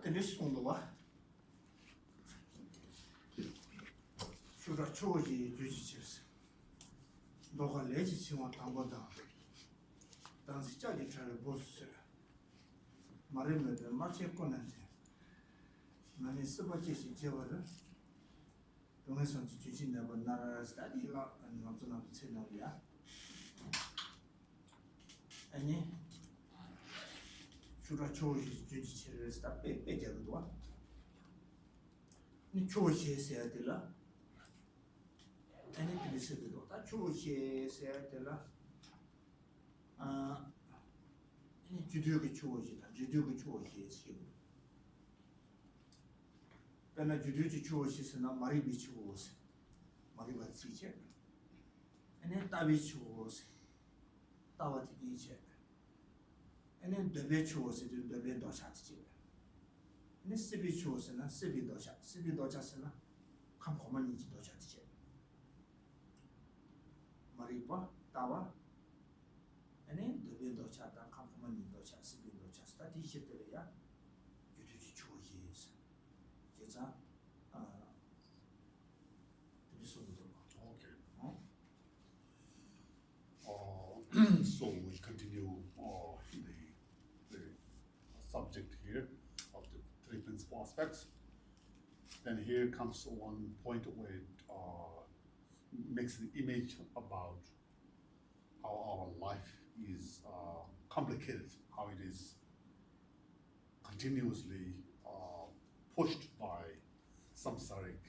this on the wa. Should I chose you, judges? Dog a lazy one tango down. Dance the charge boss. Marine the marching conant. Many superstition jewelry. Don't listen to teaching never Nara study lot and not to know the Sinolia. Any should I chose judiciary stop better one? You chose said the law. Anything is said the law. I chose said the law. Any Juduki chose it, and Juduki chose is you. Then a Juduki chose is not Maribi chose. Mariba teacher. And then Tavi chose. Tawat teacher. And then the bitch was it in the bed or chat. And this Sibi chose and a Sibi dosha, Sibi dojasana, come common into dosha. Maripa, Tawa, and then the bed or chat and come common in dosha, Sibi dosha, study shit there, you do choices. Jeza, to be so okay. So we continue the subject here of the three principal aspects. Then here comes one point where it makes the image about how our life is complicated, how it is continuously pushed by samsaric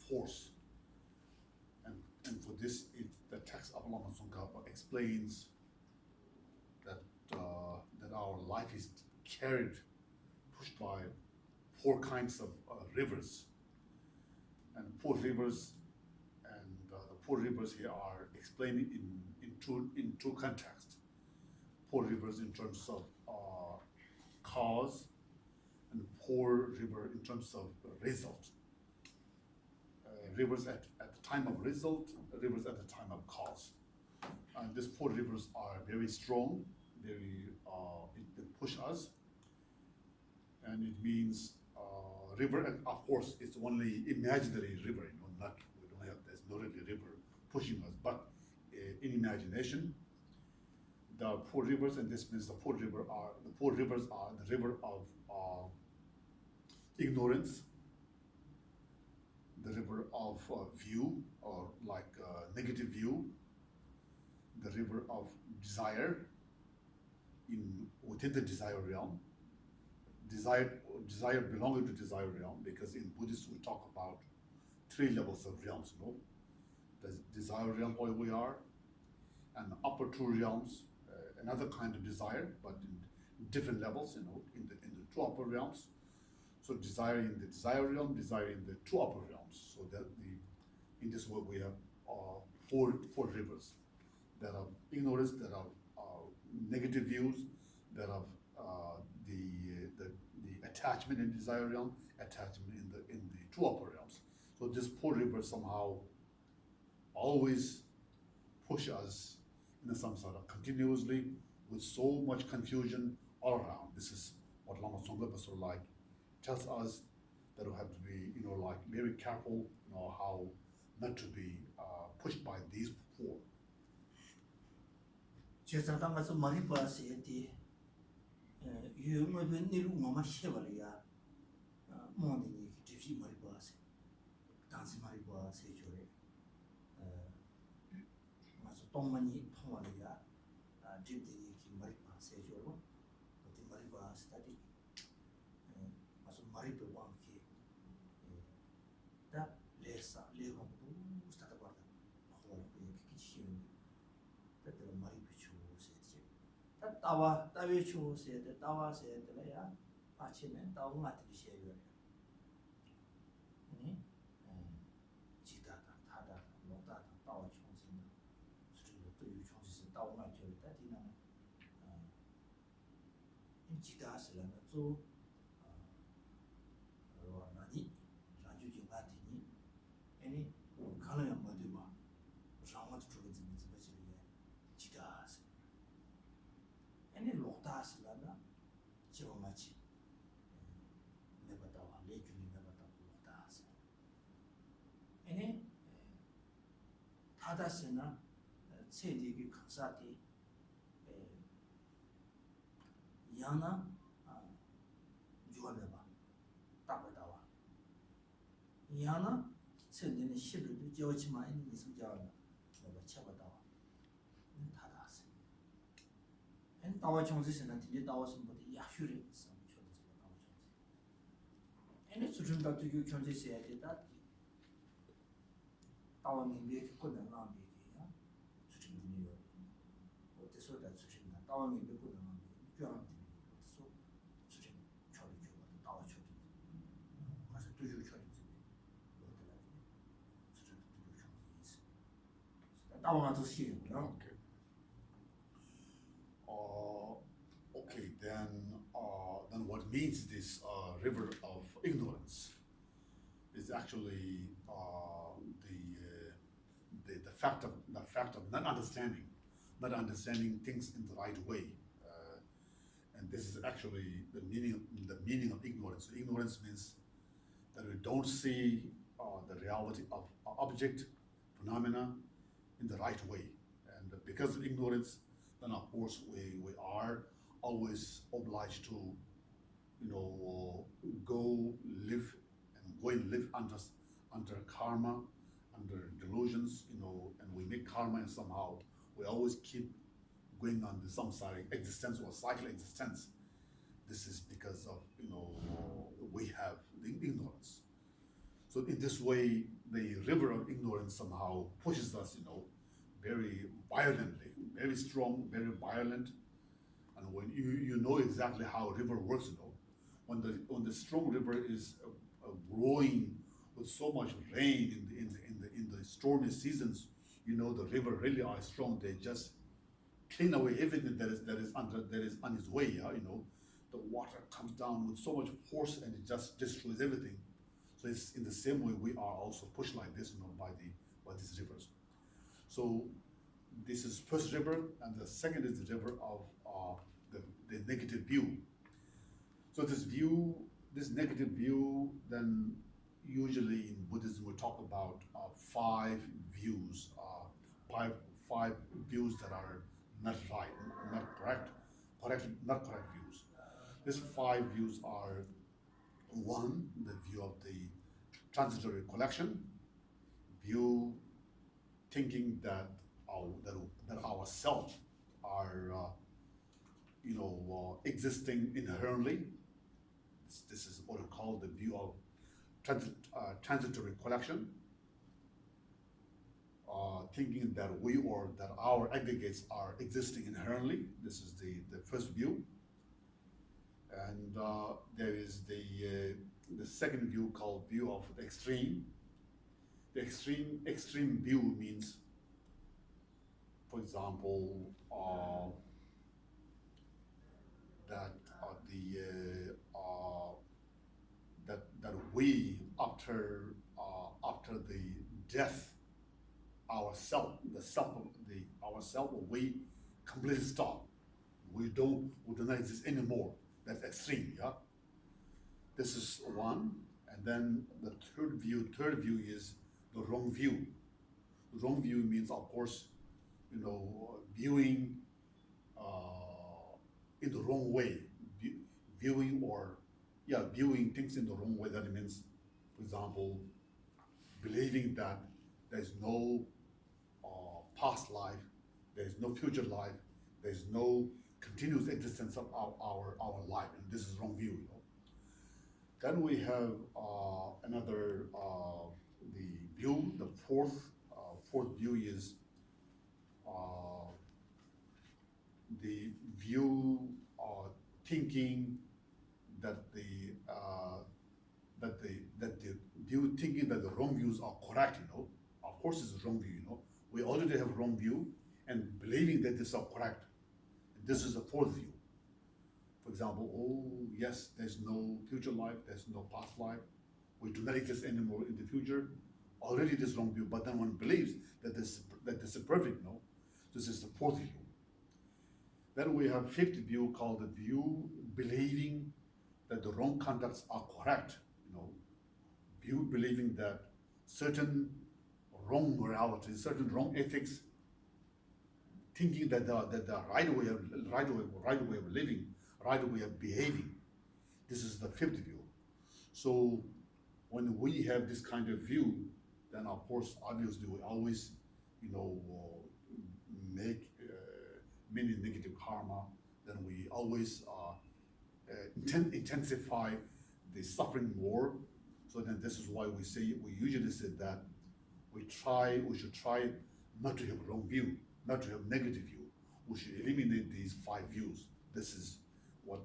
force. And for this, the text of Lama Tsongkhapa explains that our life is carried, pushed by four kinds of rivers. And four rivers, and the four rivers here are explained in two contexts. Four rivers in terms of cause, and four river in terms of result. Rivers at the time of result, rivers at the time of cause. And these four rivers are very strong, it push us. And it means river, and of course, it's only imaginary river, there's no really river pushing us, but in imagination, there are four rivers, and this means the four rivers are the river of ignorance, the river of view, or like negative view, the river of desire within the desire realm, desire belonging to desire realm, because in Buddhism we talk about three levels of realms, the desire realm where we are, and upper two realms, another kind of desire, but in different levels, in the two upper realms. So desire in the desire realm, desire in the two upper realms. So that in this world we have four rivers that are ignorance, that are negative views, that are the attachment in desire realm, attachment in the two upper realms. So this four rivers somehow always push us in some sort of continuously with so much confusion all around. This is what Lama Tsongkhapa sort of like tells us, that we have to be, like very careful, how not to be pushed by these four. 제사당가서 많이 봤어요. 유흥을 내로 뭐만 해버려야 뭐니 집이 많이 봤어요. 단지 많이 봤어요. 저래. 맞아 동만이 통화려야 집들이 많이 봤어요. 저로. 그때 많이 봤어요. 맞아 많이 배워 함께. 다 레사 레공도 스타트 받아. 그거 그게 쉬운. 그때 많이 따위 추세에 따와세에 들어야 아침에 따오가 드시어요. 지다다 타다 놓다다 따와 총신 수준도 또 유총신 따오가 저다 디나는 지다스라는 또 많이 라주지 같으니 아니 가능한 모두 봐. 상황도 주는 지다스. Any lotas lana, Chiromachi. 타다스나 세디기 강사디 야나 주어내봐 따버다와 야나 세디는 시비도 지어치마 있는 것을 자나 내가 쳐버다와 타다스 엔 따와 총지스는 뒤에 따와서부터 야휴리 있어 저도 따와 총지 에네 수준다 두고 경제세야 되다 따와 민비에 끝는 나비야 수준이요 어때서 다 수준나 따와 민비에 끝는 나비 교환 어때서 수준 처리 주고 따와 처리 가서 두고 처리 어때라 수준 두고 처리 있어 따와가 더 쉬워 Okay. Okay, then what means this river of ignorance is actually the fact of not understanding things in the right way, and this is actually the meaning of ignorance. Ignorance means that we don't see the reality of object phenomena in the right way, and because of ignorance, then of course we are always obliged to, go live under karma, under delusions, and we make karma, and somehow we always keep going on the samsaric existence or cycle existence. This is because of we have the ignorance. So in this way, the river of ignorance somehow pushes us, very violently, very strong, very violent. And when you know exactly how a river works, when the strong river is growing with so much rain in the stormy seasons, the river really are strong. They just clean away everything that is on its way. The water comes down with so much force and it just destroys everything. So it's in the same way we are also pushed like this, by these rivers. So this is first river, and the second is the river of the negative view. So this negative view, then usually in Buddhism we talk about five views, five views that are not right, not correct views. These five views are: one, the view of the transitory collection, view thinking that our self are existing inherently. This is what we call the view of transitory collection. Thinking that we or that our aggregates are existing inherently. This is the first view. And there is the second view called view of the extreme. The extreme view means, for example, that we after the death, ourself we completely stop. We do not exist anymore. That's extreme, yeah. This is one, and then the third view is the wrong view. The wrong view means, of course, viewing in the wrong way, viewing things in the wrong way. That means, for example, believing that there's no past life, there's no future life, there's no continuous existence of our life, and this is wrong view. Then we have another the fourth view is the view thinking that the view thinking that the wrong views are correct. Of course it's a wrong view. We already have wrong view and believing that this are correct. This is the fourth view. For example, oh yes, there's no future life, there's no past life, we do not exist anymore in the future. Already this wrong view, but then one believes that this is perfect. This is the fourth view. Then we have fifth view called the view believing that the wrong conducts are correct. View believing that certain wrong morality, certain wrong ethics, thinking that the right way of living, right way of behaving. This is the fifth view. So when we have this kind of view, then of course, obviously, we always, make many negative karma. Then we always intensify the suffering more. So then this is why we usually say that we should try not to have wrong view, not to have negative view. We should eliminate these 5 views. This is what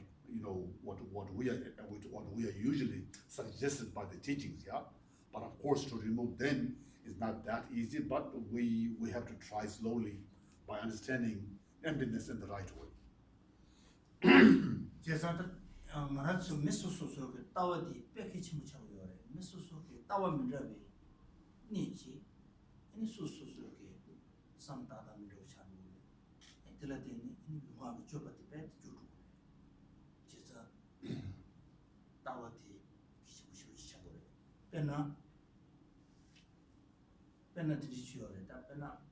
we are usually suggested by the teachings, yeah. But of course, to remove them is not that easy. But we have to try slowly by understanding emptiness in the right way. 제사도 말하죠 미소소소 그 따와디 뺏기 침무차고 요래 미소소 그 따와 민자비 니지 아니 소소소 그 삼다다 민자고 차고 엔틀라데니 이 뭐하고 줘봐도 뺏 줘도 제사 따와디 기시부시 차고 빼나 드리치요래 다 빼나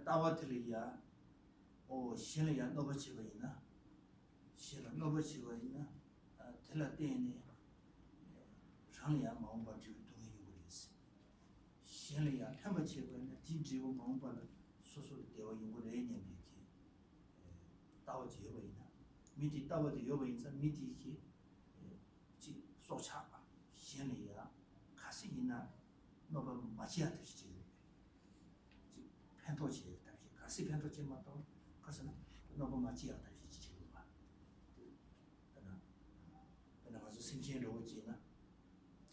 따와들이야 신이야 너버치고이나 신은 너버치고이나 텔라데니 상이야 마음과 지금 동의하고 있어 신이야 탐버치고이나 진지고 마음과 소소를 되어 연구를 해내기 따오지 여보이나 미디 따오도 여보인자 미디기 지 소차 신이야 가시이나 너버 마치야 되지 펜토치 가시 펜토치 맞도 가서는 너무 맞지 않다 지금 봐. 그러나 가서 심신으로 오지나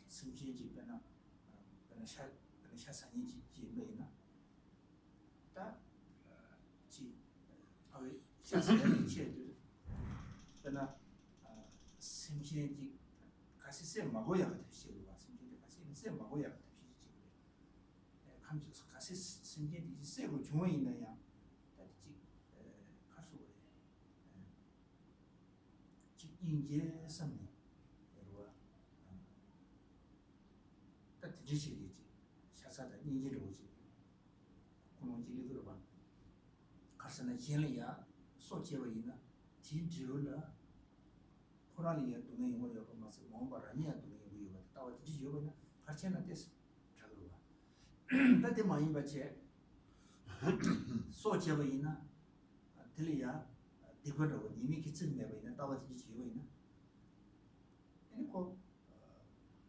심신지 배나 샤산이지 지메나 다지 아왜 샤산이 지에도 그러나 심신지 가시 셈 마고야 같이 봐. 심신지 가시 셈 마고야 같이 지금 감수 가시 심신지 셈고 중앙에 있나야 인제 선미 여러와 딱 지지리지 샤사다 인제로 오지 공원지리 들어봐 가서는 진리야 소제와이나 진지로라 포라리야 동네 용어여 보면서 뭔가라니야 동네 용어여 따와 지지요나 같이나 됐어 자그러봐 나한테 많이 받지 소제와이나 들리야 디버로 이미 기침 내버리는 따와지 지고이나 이거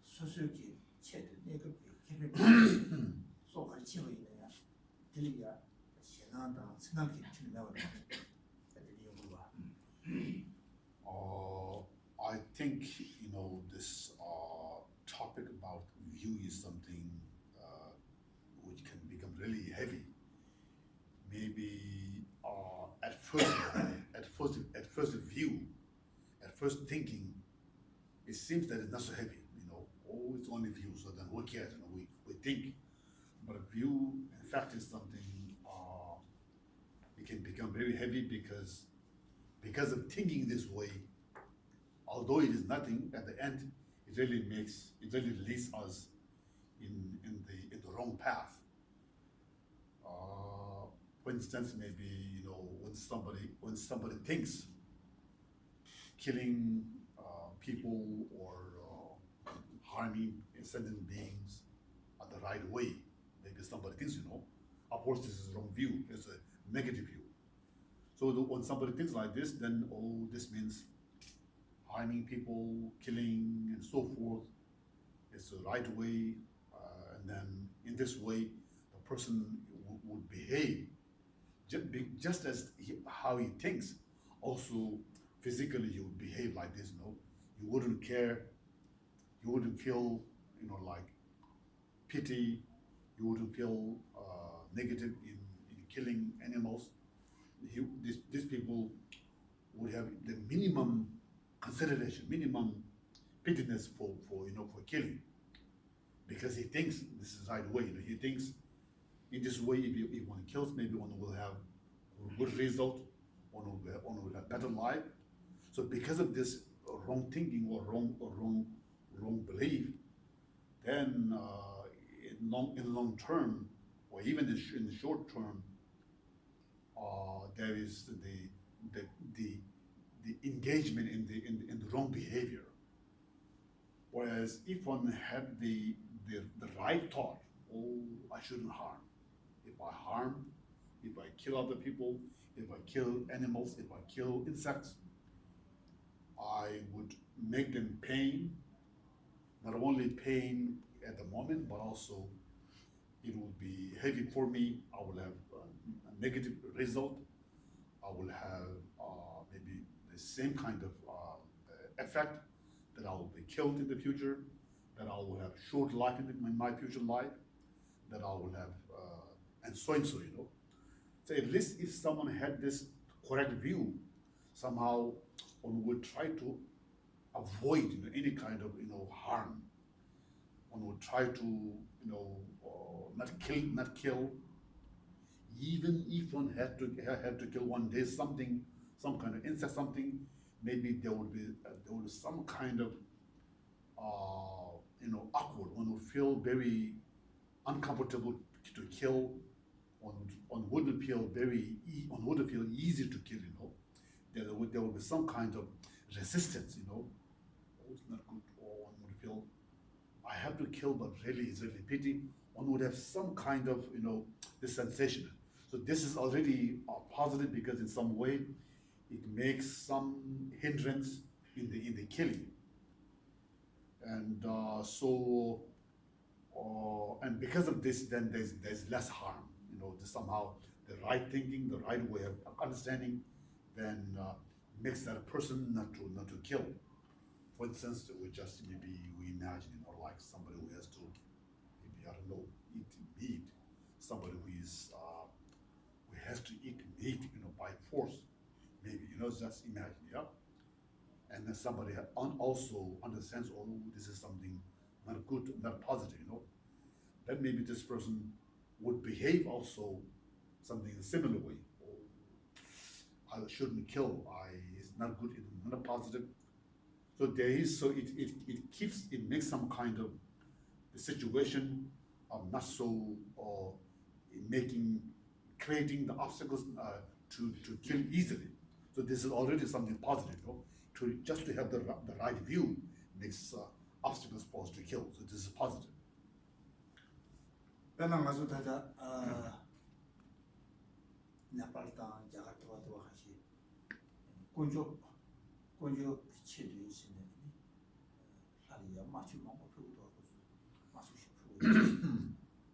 소소기 체도 내가 기를 소갈 지고이나 들리야 신한다 생각이 좀 나와요. 애들이 연구가 I think this topic about view is something which can become really heavy. Maybe at first view, at first thinking, it seems that it's not so heavy. It's only view. So then who cares? We think, but a view, in fact, is something. It can become very heavy because of thinking this way. Although it is nothing, at the end, it really leads us in the wrong path. For instance, maybe when somebody thinks killing people or harming sentient beings are the right way, maybe somebody thinks, of course this is the wrong view, it's a negative view. So when somebody thinks like this, then this means harming people, killing, and so forth is the right way, and then in this way the person would behave just as how he thinks. Also physically he would behave like this. You wouldn't care, you wouldn't feel like pity, you wouldn't feel negative in killing animals. These people would have the minimum consideration, minimum pityness for killing, because he thinks this is the right way. He thinks in this way, if one kills, maybe one will have a good result, one will have better life. So because of this wrong thinking or wrong belief, then in long term, or even in the short term, there is the engagement in the wrong behavior. Whereas if one had the right thought, oh, I shouldn't harm. If I harm, if I kill other people, if I kill animals, if I kill insects, I would make them pain, not only pain at the moment, but also it will be heavy for me. I will have a negative result. I will have maybe the same kind of effect, that I will be killed in the future, that I will have short life in my future life, that I will have, and so, you know. So at least if someone had this correct view, somehow one would try to avoid, you know, any kind of, you know, harm. One would try to, you know, not kill. Even if one had to kill one day something, some kind of insect, something, maybe there would be some kind of you know, awkward. One would feel very uncomfortable to kill. One wouldn't feel one wouldn't feel easy to kill. You know, there would be some kind of resistance. You know, oh, it's not good. Or one would feel, I have to kill, but really it's really pity. One would have some kind of, you know, this sensation. So this is already positive, because in some way it makes some hindrance in the killing. And and because of this, then there's less harm. You know, somehow the right thinking, the right way of understanding, then makes that person not to kill. For instance, we imagine, you know, like somebody who has to, maybe, I don't know, eat meat. Somebody who has to eat meat, you know, by force. Maybe, you know, just imagine, yeah. And then somebody also understands, oh, this is something not good, not positive, you know. Then maybe this person would behave also something in a similar way. Oh, I shouldn't kill. It's not good. It's not positive. So it makes some kind of the situation not so creating the obstacles to kill easily. So this is already something positive, you know? Just to have the right view makes obstacles for us to kill. So this is positive. Penang azu tada Nepal tang Jakarta wa hashi kunjo chidu isine haliya machu mongo phudo masu shiphu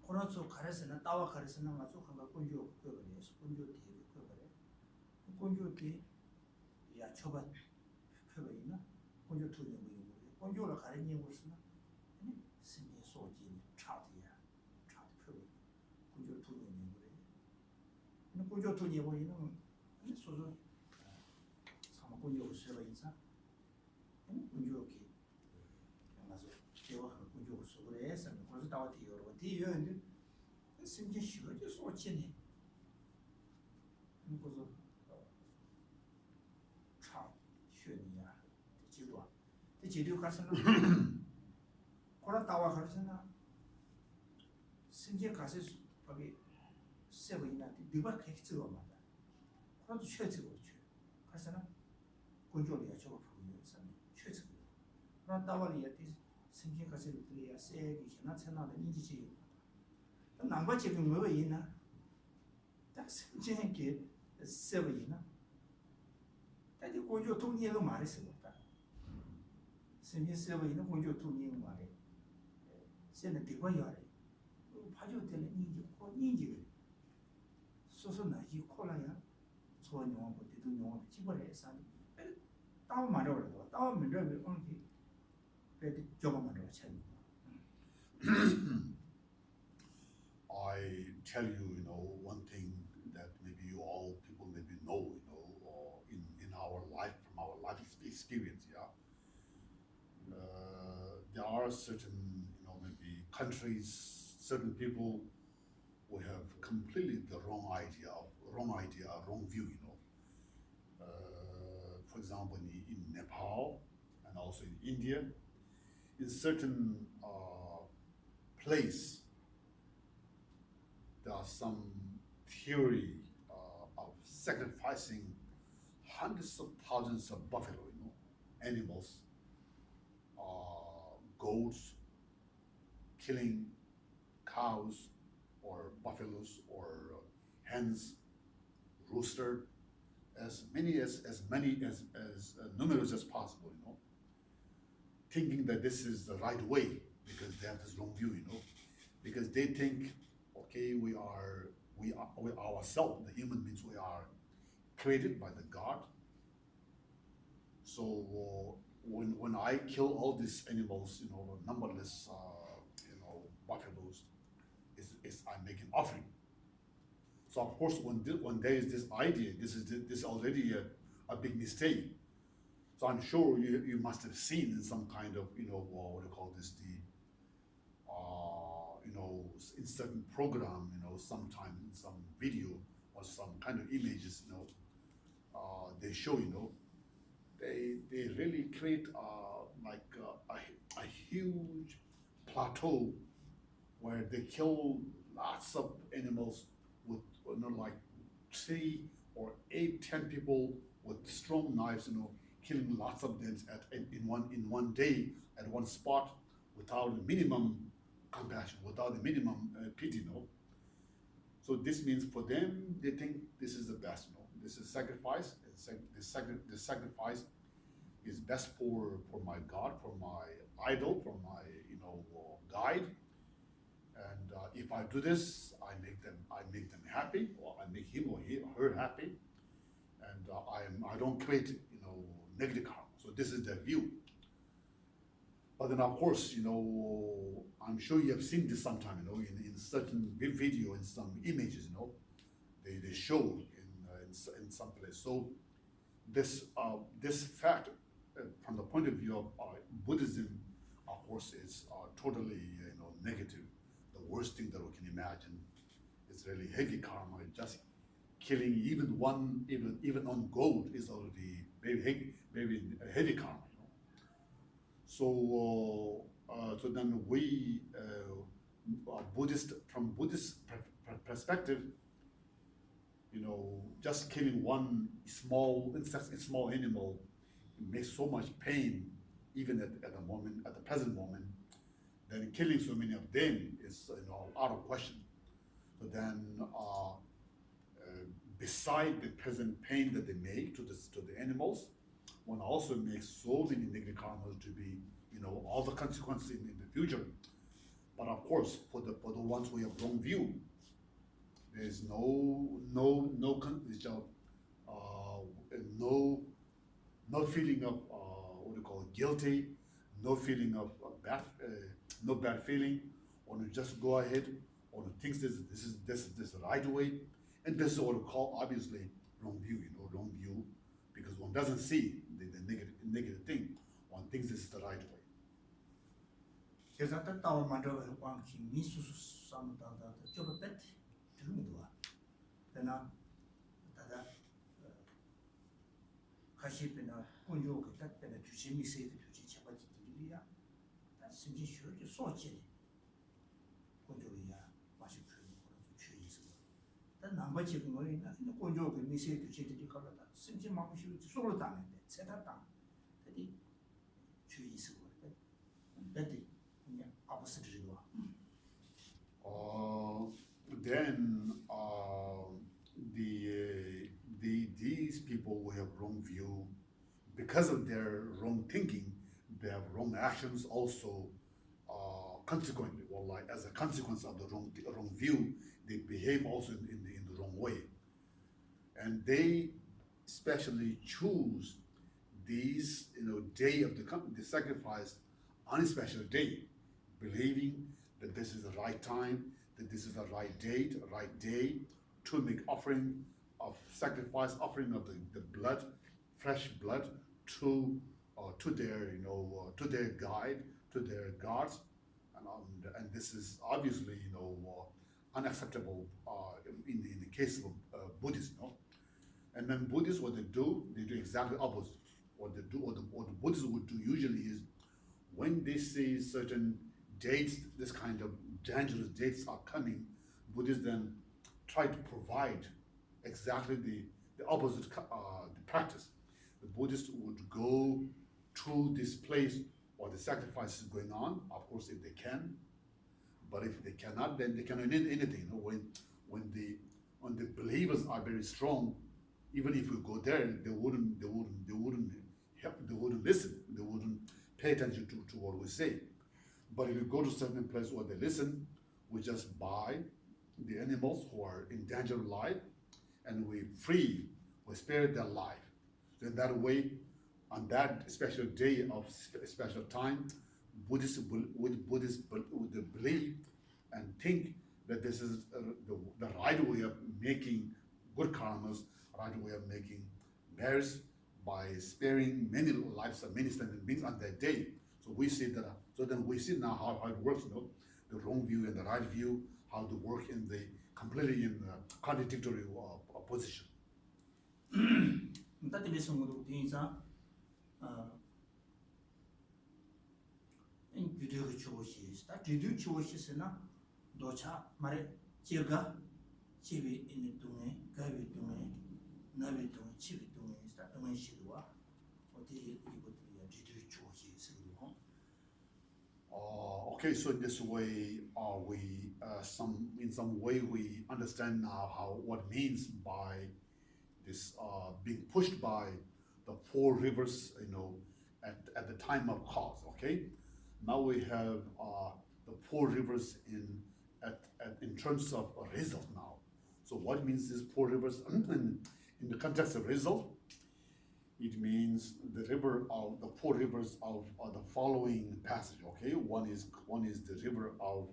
koratso karesena tawa karesena masu khanga kunjo phudo kunjo ti phudo kunjo ti ya choba phudo ina kunjo tu ni mu kunjo la kare ni mu sina ni simi soji ni chatiya phudo kunjo tu ni mu 네 kunjo tu ni mu ina ni sozo sama kunjo useba insa ni kunjo ki masu 제가 kunjo usore sama kunjo tawa ti yoro ti yoende simje shiroje sochine ni kunjo 지도 가서는 그런 따와 가서는 신경 가서 거기 세븐이나한테 네가 그렇게 찍어 맞다. 그런도 최적으로 줘. 가서는 군조리야 저거 보이는 사람 최적으로. 그런 따와리야티 신경 가서 들이야 세기 지나 채나는 인지지. 남바 지금 뭐 있나? 딱 신경게 세븐이나.但是군조 통일을 말했어. 신경세워있는 공조 투님 말에 세는 대과야래 파주되는 인지 소소나지 콜라야 소원용한 것도 용한 집어래 산 따오 말어도 따오 문제를 언기 그래도 조금만 더 찾는 I tell you, you know, one thing that maybe you all people maybe know, you know, in our life, from our life experience, yeah. There are certain, you know, maybe countries, certain people who have completely the wrong idea, wrong view, you know. For example, in Nepal and also in India, in certain place, there are some theory of sacrificing hundreds of thousands of buffalo, animals, goats, killing cows or buffaloes or hens, rooster, as numerous as possible, thinking that this is the right way because they have this wrong view, because they think, okay, we ourselves, the human beings, we are created by the God. So when I kill all these animals, numberless, buffaloes, I'm making offering. So of course, when there is this idea, this is already a big mistake. So I'm sure you must have seen in some kind of, what do you call this, in certain program, sometime in some video or some kind of images, they show, they really create a huge plateau where they kill lots of animals with, like 3 or 8, 10 people with strong knives, killing lots of them in one day at one spot without minimum compassion, without the minimum pity, So this means for them, they think this is the best, This is sacrifice. The sacrifice is best for my God, for my idol, for my guide. And if I do this, I make them happy, or I make him or her happy, and I don't create negative karma. So this is their view. But then of course, I'm sure you have seen this sometime, in certain video, in some images, they show in some place. So this fact, from the point of view of Buddhism, of course, is totally negative. The worst thing that we can imagine is really heavy karma. Just killing even on goat is already very heavy karma. So then we from Buddhist perspective, just killing one small animal makes so much pain, even at the present moment. Then killing so many of them is out of question. So then, beside the present pain that they make to the animals, one also makes so many negative karmas to be, all the consequences in the future. But of course, for the ones who have wrong view, there is no feeling of what do you call it, guilty, no feeling of no bad feeling, or to just go ahead, or to think this is the right way, and this is what we call obviously wrong view, wrong view, because one doesn't see the negative thing, one thinks this is the right way. 그래서 따와 만들어 광기 미수수 삼다다 좀 뺐. 들음도와. 그러나 다다 가시페나 군요 그 딱때는 주심이 세도 주지 잡아지 들이야. 다 심지 쉬어지 소지. 군요이야. 맛이 풀고 그래서 취해서. 단 남바지 그거이나 군요 그 미세 주지들이 걸어다. 심지 마음이 쉬어지 속으로 다는데 세다다. 그디 취해서 그래. 뺐디. Then these people who have wrong view, because of their wrong thinking, they have wrong actions also. Consequently, or like as a consequence of the wrong view, they behave also in the wrong way, and they especially choose these day of the sacrifice on a special day, believing that this is the right time, that this is the right date, right day to make offering of sacrifice, offering of the blood, fresh blood to their to their guide, to their gods, and this is obviously unacceptable in the case of Buddhists. And then Buddhists, what they do exactly opposite. What they do, what the Buddhists would do usually is, when they see certain dates, this kind of dangerous dates are coming, Buddhists then try to provide exactly the opposite the practice. The Buddhists would go to this place or the sacrifice is going on, of course, if they can. But if they cannot, then they cannot do anything. When the believers are very strong, even if we go there, they wouldn't help, they wouldn't listen, they wouldn't pay attention to what we say. But if you go to certain place where they listen, we just buy the animals who are in danger of life, and we spare their life. So in that way, on that special day of special time, Buddhists would believe and think that this is the right way of making good karmas, right way of making merits by sparing many lives of many sentient beings on that day. So we see that. So then we see now how it works. The wrong view and the right view, how to work in the completely in the contradictory position. That is some of the things. In Judo choices, that Judo choices na docha mare chirga chibi in the tunge, gavi tunge, navi tunge, chibi tunge, is that tunge shidua, or the Judo choices. Okay, so in this way, we in some way we understand now what means by this being pushed by the 4 rivers, at the time of cause. Okay, now we have the 4 rivers in terms of a result now. So what means these 4 rivers in the context of result? It means the 4 rivers of the following passage. Okay, one is the river of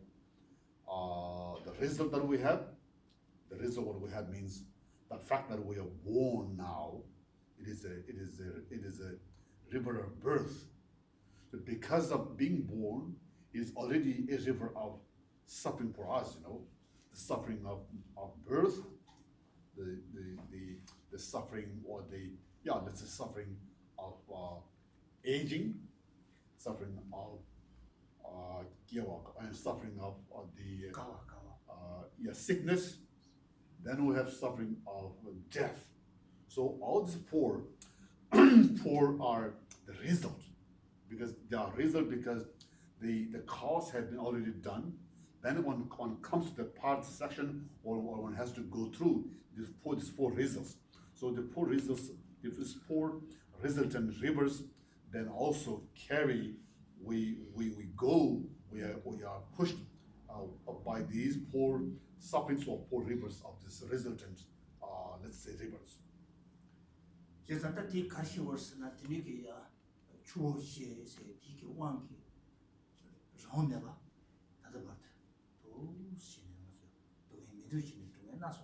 the result that we have. The result what we have means the fact that we are born now. It is a river of birth. So because of being born, it is already a river of suffering for us. The suffering of birth, the suffering or that's the suffering of aging, suffering of and suffering of the sickness. Then we have suffering of death. So all these 4 are the result, because they are result because the cause has been already done. Then when one comes to the part section, or one has to go through these 4 results. So the 4 results, if it's 4 resultant rivers, then also carry, we are pushed by these 4 sufferings or 4 rivers of this resultant, let's say, rivers. Just that the Kashi was not the Nikia, Chu she say, Tiki Wanki, Roneva, Tadabat, to Sinas, to Medushin, to Naso,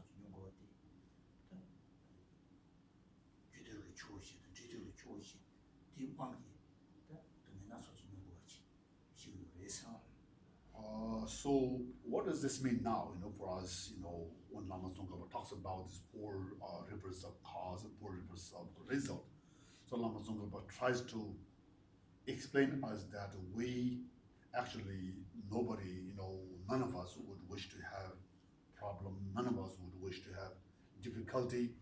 Judo choice, Judo choice, the Wanki, to Naso, she will raise on. So what does this mean now, for us, when Lama Tsongkhapa talks about these 4 rivers of cause and 4 rivers of result. So Lama Tsongkhapa tries to explain us that we actually, nobody, none of us would wish to have problem, none of us would wish to have difficulty,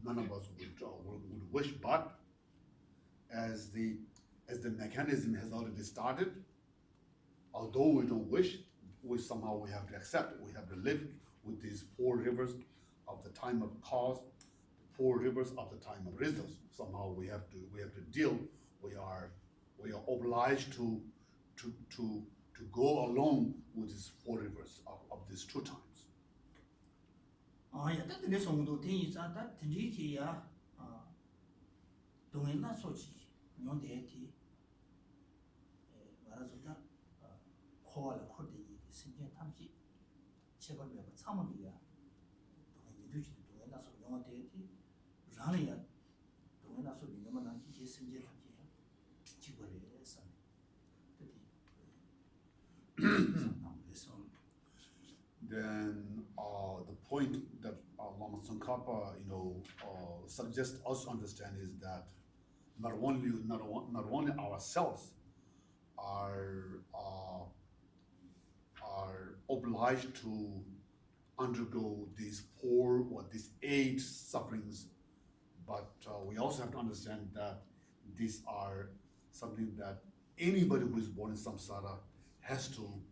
none of us would wish, but as the mechanism has already started, although we don't wish, we have to accept, we have to live with these 4 rivers of the time of cause, 4 rivers of the time of result. Somehow we have to deal. We are obliged to go along with these 4 rivers of these 2 times. Yeah, that is on the thing is that Tiki, doing not so cheap, no deity. Call a cordy, Sinja Tamji, Cheval, Samalia, doing the duty to us of no deity, Rania, doing us of the Yamanaki, Sinja Tamji, Chibari, Then the point that Lama Tsongkhapa, suggests us to understand is that not only ourselves are obliged to undergo these 4 or these 8 sufferings, but we also have to understand that these are something that anybody who is born in samsara has to,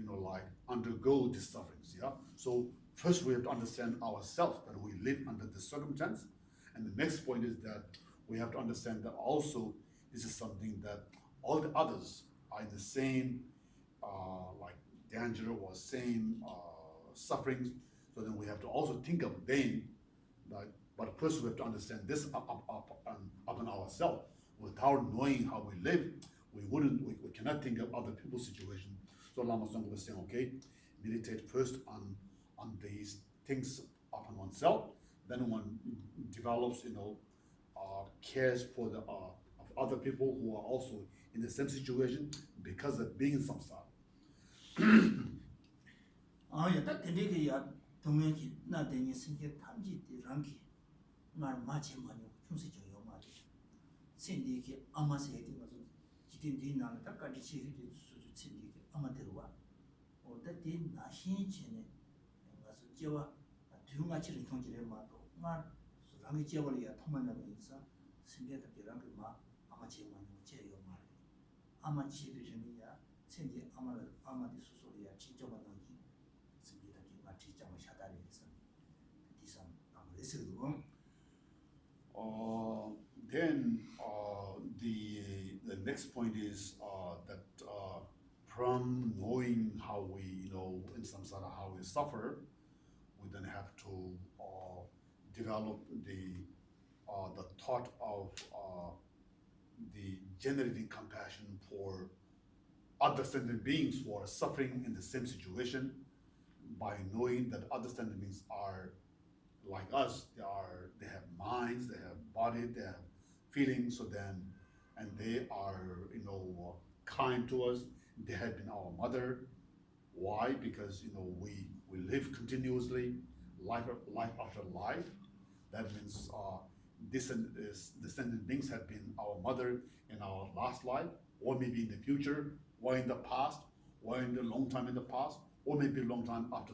like undergo these sufferings. Yeah. So first we have to understand ourselves that we live under this circumstance, and the next point is that we have to understand that also this is something that all the others are in the same like danger or same sufferings. So then we have to also think of them, but first we have to understand this upon ourselves. Without knowing how we live, we cannot think of other people's situation. So Lama Tsongkhapa was saying, okay, meditate first on these things upon oneself. Then one develops, cares for the of other people who are also in the same situation because of being in samsara. 딱 되게 야 동행이 나 되니 신게 탐지디 랑기 말 마치만요 충세죠 말이 신디게 아마세 되는 거 기딘디 나는 딱까지 지리디 수수 신디게 아마데로와 어때 나신 전에 가서 제와 두마치를 통지를 마도 말 랑이 제월이야 통만나는 인사 신게다 랑기 마 아마치만요 제요 말이 아마치비즘이야 신디 아마디 수소리야 진짜만 Then the next point is that from knowing how we, in samsara how we suffer, we then have to develop the thought of the generating compassion for other sentient beings who are suffering in the same situation, by knowing that other sentient beings are like us. They have minds, they have body, they have feelings. So then, and they are kind to us. They have been our mother. Why? Because we live continuously, life after life. That means descendant beings have been our mother in our last life, or maybe in the future, or in the past, or in the long time in the past, or maybe a long time after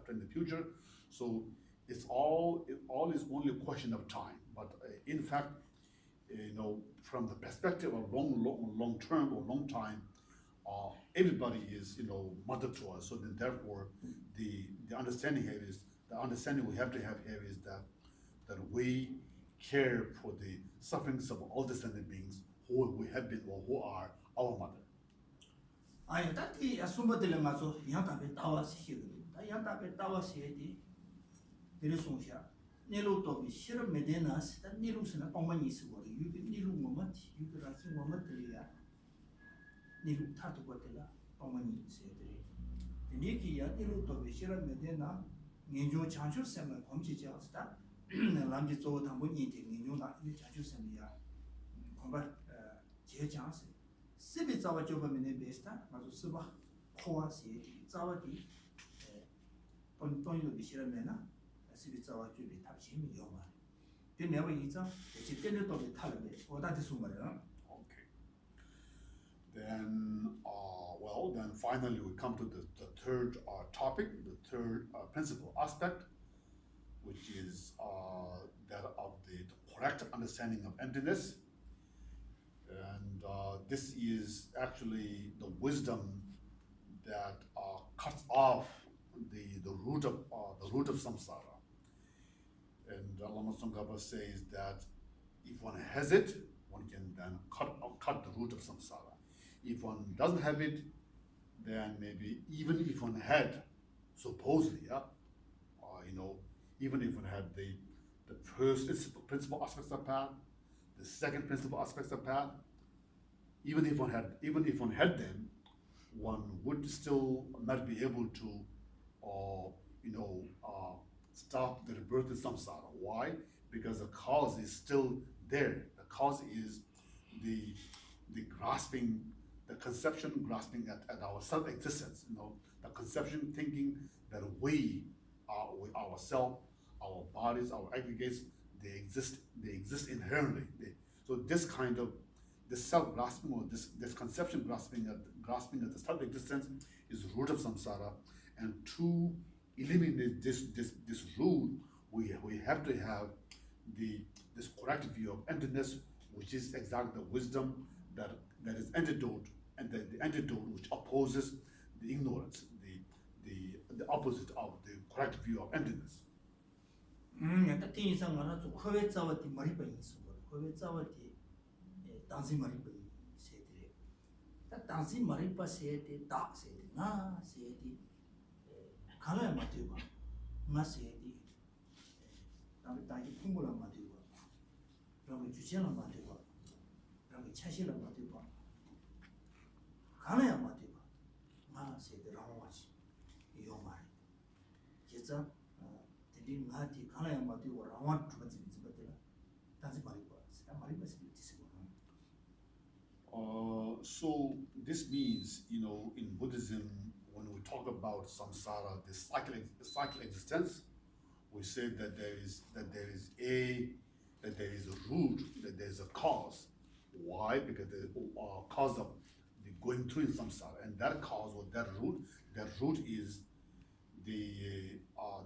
in the future. So it all is only a question of time. But in fact, from the perspective of long term or long time, everybody is mother to us. So then therefore, the understanding here is the understanding we have to have here is that we care for the sufferings of all descendant beings who we have been or who are our mother. 아니 딱히 숨어들려 가서 양답에 따와서 시거든. 다 양답에 따와서 해야지. 그래서야 내로도 실험 메데나 스타 내로스나 뻥만 있어. 유비 내로 뭐만 유비라 신 뭐만 들이야. 내로 타도 거들라 뻥만 있어야들이. 내기야 내로도 실험 메데나 년조 장초 셈을 검지지었다. 남지 조 당분이 되는 년조나 이 장초 셈이야. 공부 제장스 세비 자와 조범이네 베스타 맞아 스바 코아시 자와디 본돈이도 비시라면나 세비 자와 조비 탑심이 요마 되네버 이자 이제 때려도 탈레 오다데 숨어요. Okay. Then then finally we come to the third topic, the third principal aspect, which is that of the correct understanding of emptiness. And this is actually the wisdom that cuts off the root of samsara. And Lama Tsongkhapa says that if one has it, one can then cut the root of samsara. If one doesn't have it, then maybe even if one had, supposedly, even if one had the first principal aspects of the path, the second principal aspects of path, even if one had them, one would still not be able to stop the rebirth in samsara. Why? Because the cause is still there. The cause is the grasping, the conception grasping at our self-existence. The conception thinking that we ourselves, our bodies, our aggregates, they exist inherently. So this kind of self-grasping or this conception grasping at the self-existence is the root of samsara, And to eliminate this rule, we have to have this correct view of emptiness, which is exactly the wisdom that is antidote, and the antidote which opposes the ignorance, the opposite of the correct view of emptiness. 딱 이상 말하죠. 코에 짜와티 머리가 있어. 코에 짜와티 당시 머리가 세대. 딱 당시 머리가 세대 딱 세대. 나 세대. 가나야 맞대요. 나 세대. 다음에 당시 풍부란 맞대요. 그러면 주제는 맞대요. 그러면 차시는 맞대요. 가나야 맞대요. 나 세대라고 하지. 이거 말. 진짜 ngati kana ya mati wa rawan tumatsi batela tanzi maripa sita maripa sita So this means, in Buddhism, when we talk about samsara, this cycle existence, we say that there is a root, that there is a cause. Why? Because the cause of the going through in samsara, and that cause or that root is the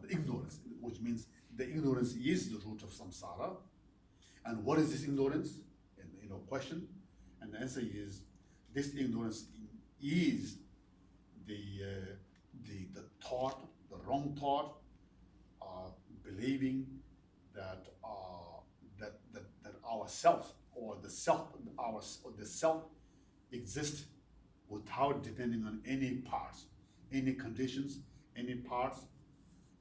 ignorance, which means the ignorance is the root of samsara. And what is this ignorance? And question. And the answer is, this ignorance is the thought, the wrong thought, believing that ourselves or the self exists without depending on any parts, any conditions, any parts.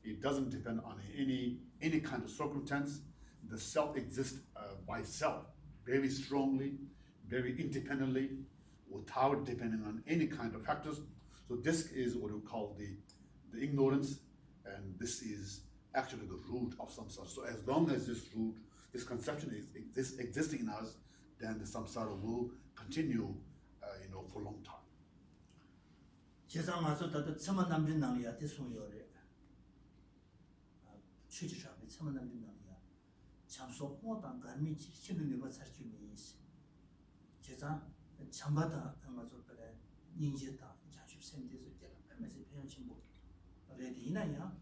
It doesn't depend on any kind of circumstance. The self exists by itself, very strongly, very independently, without depending on any kind of factors. So this is what we call the ignorance, and this is actually the root of samsara. So as long as this root, this conception is existing in us, then the samsara will continue, for a long time. 세상 와서 다들 처만 남진 나리야 대송이어래. 취지사비 처만 남진 나리야. 참소 오단 감미지 시비미가 살주미 있어. 제가 참바다 가서 그래 인지다 자주 생대서 제가 빼면서 표현신 뭐 레디나야.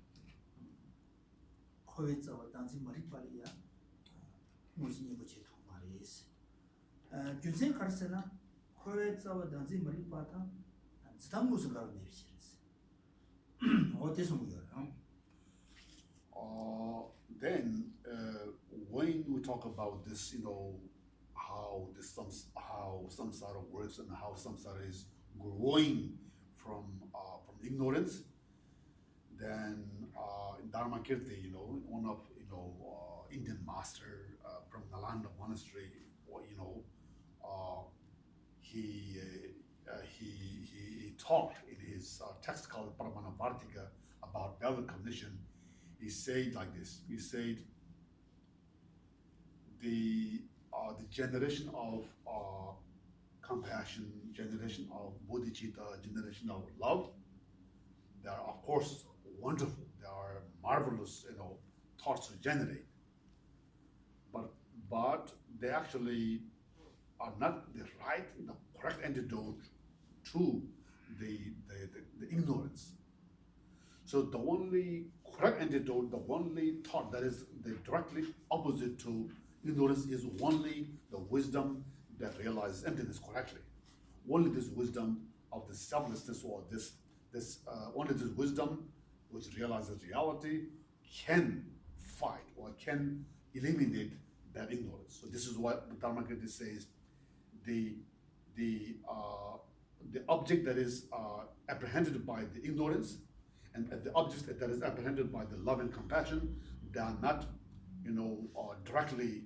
코에서 당시 머리 빨이야. 무슨 이거 제도 말이 있어. 준생 가르쳐나 코에서 당시 머리 빠다. 무슨 가로 내비시랬어. 어때서 뭐야? Then when we talk about this, how samsara works and how samsara is growing from ignorance, then in Dharmakirti, one of Indian master from Nalanda monastery, he talked in his text called Paramanavartika about velvet cognition. He said like this. He said the generation of compassion, generation of bodhicitta, generation of love, they are of course wonderful. They are marvelous, thoughts to generate. But they actually are not the correct antidote to the ignorance. So the only correct antidote, the only thought that is the directly opposite to ignorance is only the wisdom that realizes emptiness correctly. Only this wisdom of the selflessness, or only this wisdom which realizes reality can fight or can eliminate that ignorance. So this is what the Dharmakirti says. The object that is apprehended by the ignorance and the object that is apprehended by the love and compassion, they are not, directly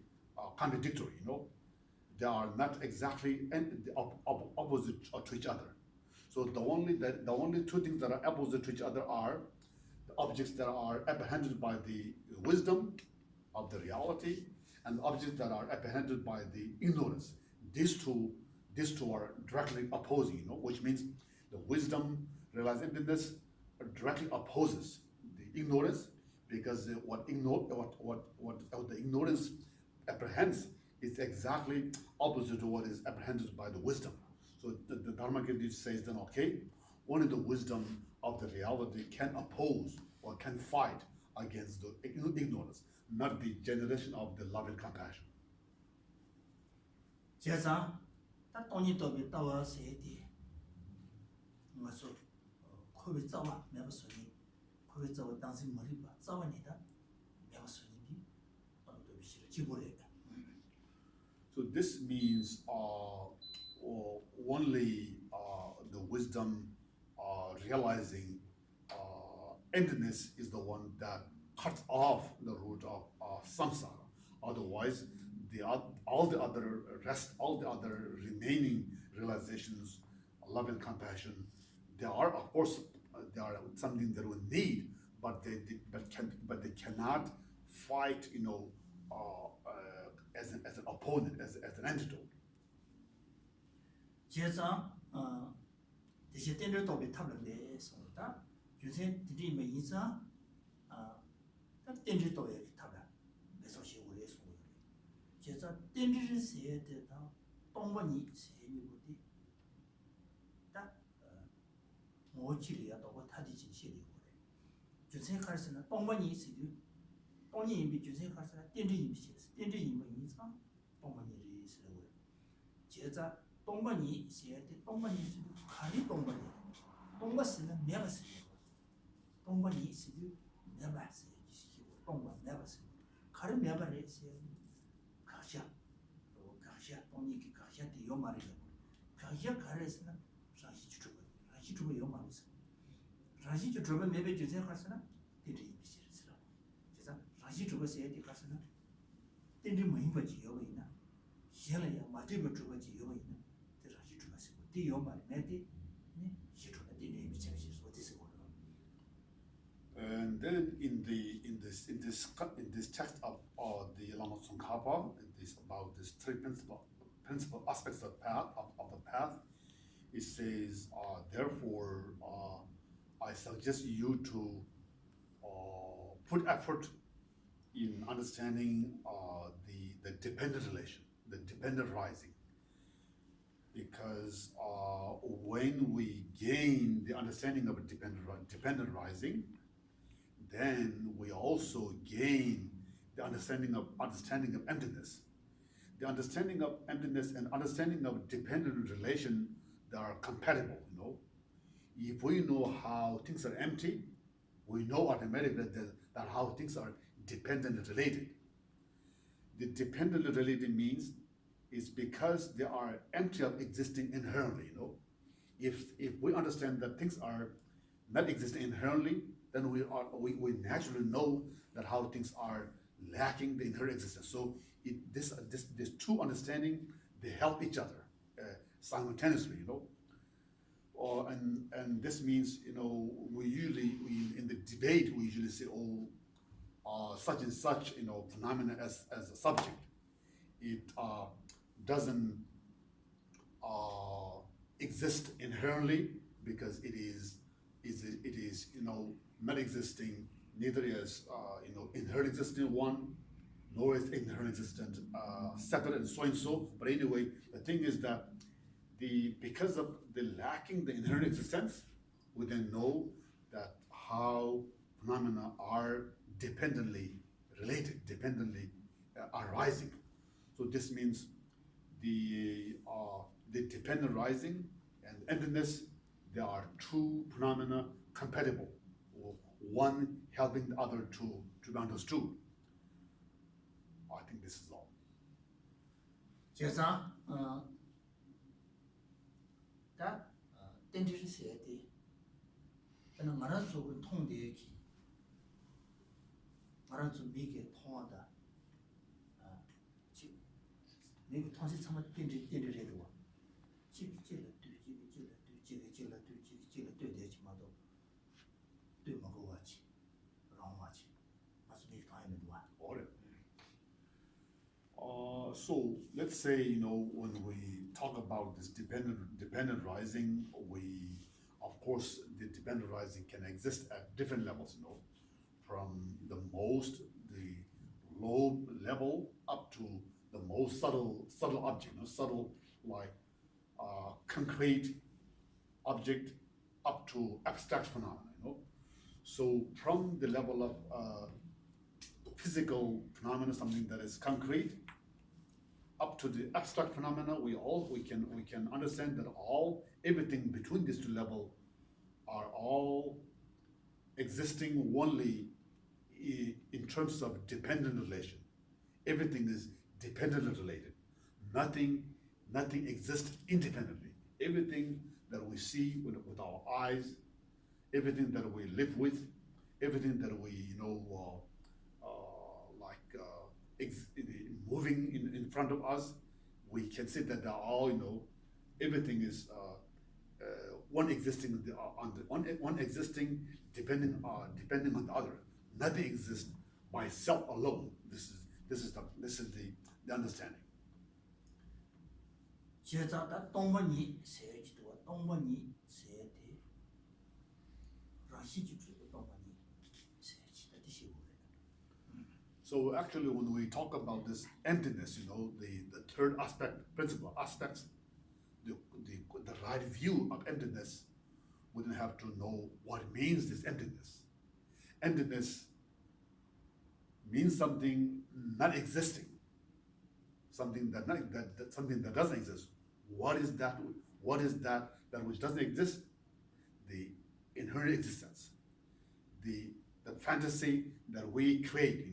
contradictory. They are not exactly opposite to each other. So the only two things that are opposite to each other are the objects that are apprehended by the wisdom of the reality, and objects that are apprehended by the ignorance. These two are directly opposing, which means the wisdom, realized emptiness, directly opposes the ignorance, because what the ignorance apprehends is exactly opposite to what is apprehended by the wisdom. So the Dharmakirti says then, okay, only the wisdom of the reality can oppose or can fight against the ignorance, not the generation of the love and compassion. 接着，他当年到别到我谁的，我说，可别早啊，没不说你，可别早当时没里吧，早啊你的，没不说你的，到都必须记不来的。 So this means only the wisdom realizing emptiness is the one that cuts off the root of samsara. Otherwise, all the other remaining realizations, love and compassion, they are of course they are something that we need, but they cannot fight, as an opponent, as an antidote. 接着，这些点点都被讨论的说的，就是这里面意思啊，那点点都也讨论，没说些我也说的。接着点点是谁的他，东北人谁有的，但我记得要到过他的经写的过来，就是开始呢，东北人谁的，当年比就是开始呢，点点人比写的，点点人没意思啊，东北人的是的，接着。 东北人写的，东北人是看的东北人，东北是呢没不是，东北人是的没不是，东北没不是，看的没不是是刚下，刚下，当年给刚下的要嘛的，刚下看的是呢，上西就这个，上西这个要嘛的是，上西就这个没被就是开始呢，点着一笔写的是了，就是上西这个写的开始呢，点着没不就要为呢，写了呀，嘛这个这个就要为呢。 And then in this text of the Lama Tsongkhapa, about these three principal aspects of the path, it says, therefore, I suggest you to put effort in understanding the dependent relation, the dependent rising. Because when we gain the understanding of dependent rising, then we also gain the understanding of emptiness. The understanding of emptiness and understanding of dependent relation, they are compatible. If we know how things are empty, we know automatically that how things are dependent related. The dependent related means is because they are empty of existing inherently. If we understand that things are not existing inherently, then we naturally know that how things are lacking the inherent existence. So this two understanding, they help each other simultaneously. And this means we usually in the debate we usually say such and such phenomena as a subject. It doesn't exist inherently because it is not existing neither as inherent existing one nor is inherent existent separate and so. But anyway, the thing is that because of the lacking the inherent existence, we then know that how phenomena are dependently related, dependently arising. So this means the dependent rising and emptiness, they are two phenomena compatible, one helping the other to be understood. I think this is all. 接着，但电池是写的，那马上做个通的去，马上做每个通的，就每个通是怎么电池来的哇？这个对的起码都对么个话去，让话去，把是每个通也没多啊。So let's say when we talk about this dependent rising, of course the dependent rising can exist at different levels. From the low level up to the most subtle object. Subtle like concrete object up to abstract phenomena, So from the level of physical phenomena, something that is concrete, up to the abstract phenomena, we can understand that everything between these two levels are all existing only in terms of dependent relation. Everything is dependently related. Nothing exists independently. Everything that we see with our eyes, everything that we live with, everything that we moving in front of us, we can see that they are all everything is one existing one existing depending on the other. Nothing exists by itself alone. This is the understanding. 其实咱东北人写的多，东北人写的，让戏剧出的东北人写的这些话。 So actually, when we talk about this emptiness, the third principal aspects, the right view of emptiness, we don't have to know what means this emptiness. Emptiness means something not existing, something that doesn't exist. What is that? What is that which doesn't exist? The inherent existence, the fantasy that we create.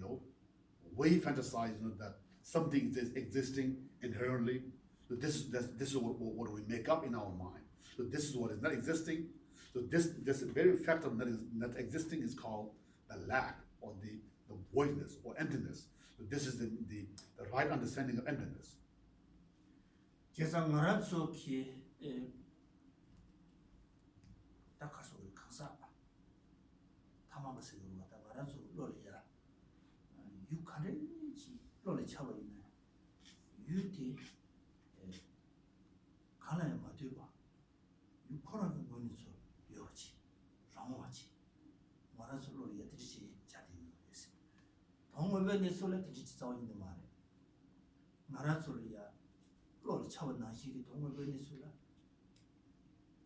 We fantasize that something is existing inherently. So this is what we make up in our mind. So this is what is not existing. So this very fact of not existing is called the lack or the voidness or emptiness. So this is the right understanding of emptiness. 제가 말한 속에 다카소를 강사 타마바스로 왔다 말한 속 로리야 유카레지 로리 차고 있네 유티 가나야 맞대봐 유코라는 뭐니서 여지 라모지 말한 속 로리야 드리지 자리 있어 동물변의 소리 드리지 자고 있는 말에 말한 소리야 로리 차고 나시기 동물변의 소리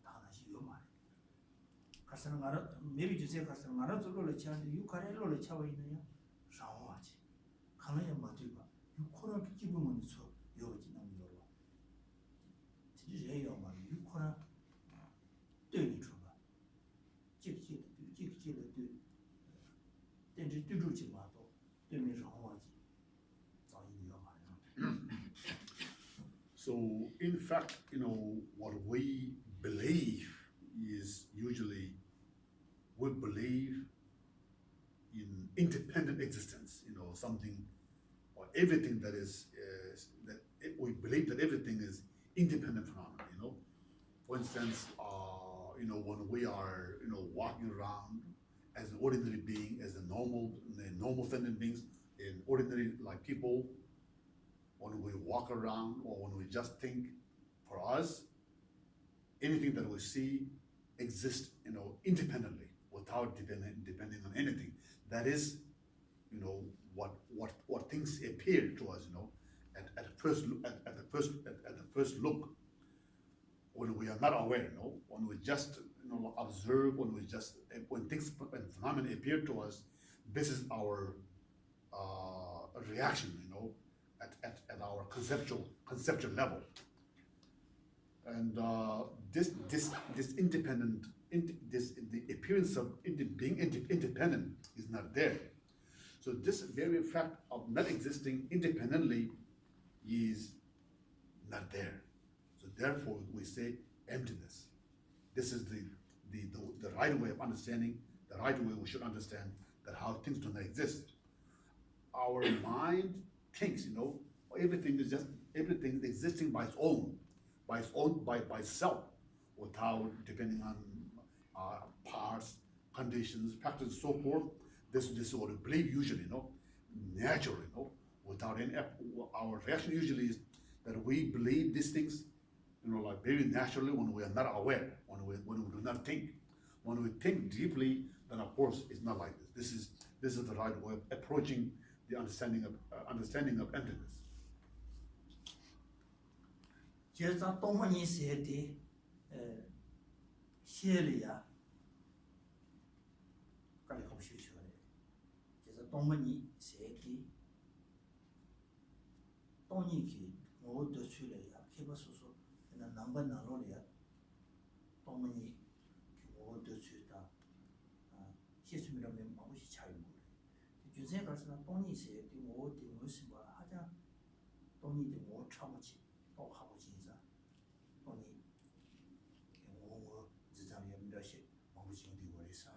다나시 요 말에 가서는 말아 매비 주세요 가서는 말아 로리 차는데 유카레 로리 차고 있네요 라모지 가나야 맞대봐 유코라 기분은 서 여지 남 여러 드리지 말 유코라 对你说吧这个对电子对住情况都对面是红忘记早一年嘛 So in fact, what we believe is usually we believe in independent existence. Something or everything that is we believe that everything is independent phenomena. For instance, when we are walking around as an ordinary being, as a normal sentient beings, in ordinary like people, when we walk around or when we just think, for us, anything that we see exists, independently, without depending on anything. That is, what things appear to us, at the first look, when we are not aware, when we just observe, when phenomena appear to us, this is our reaction, at our conceptual level. And this independent, the appearance of being independent is not there. So this very fact of not existing independently is not there. So therefore we say emptiness. This is the right way of understanding, the right way we should understand that how things do not exist. Our mind thinks, everything is existing by itself, without depending on parts, conditions, factors, and so forth. This is what we believe usually, naturally, without any effort. Our reaction usually is that we believe these things, like very naturally when we are not aware, when we do not think. When we think deeply, then of course it's not like this. This is the right way of approaching the understanding of emptiness. 就是咱东方人写的， 시엘이야. 깔리 검시죠. 그래서 동문이 세기 동이기 모두 출래야. 키버소소 나 넘버 나로리야. 동문이 모두 출다. 시스미라면 뭐시 차이고. 요새 가서는 동이 세기 모두 무슨 뭐 하자. 동이도 뭐 참지. 또 하고 진짜. 동이 뭐 지장이 몇시 뭐지 되고 있어.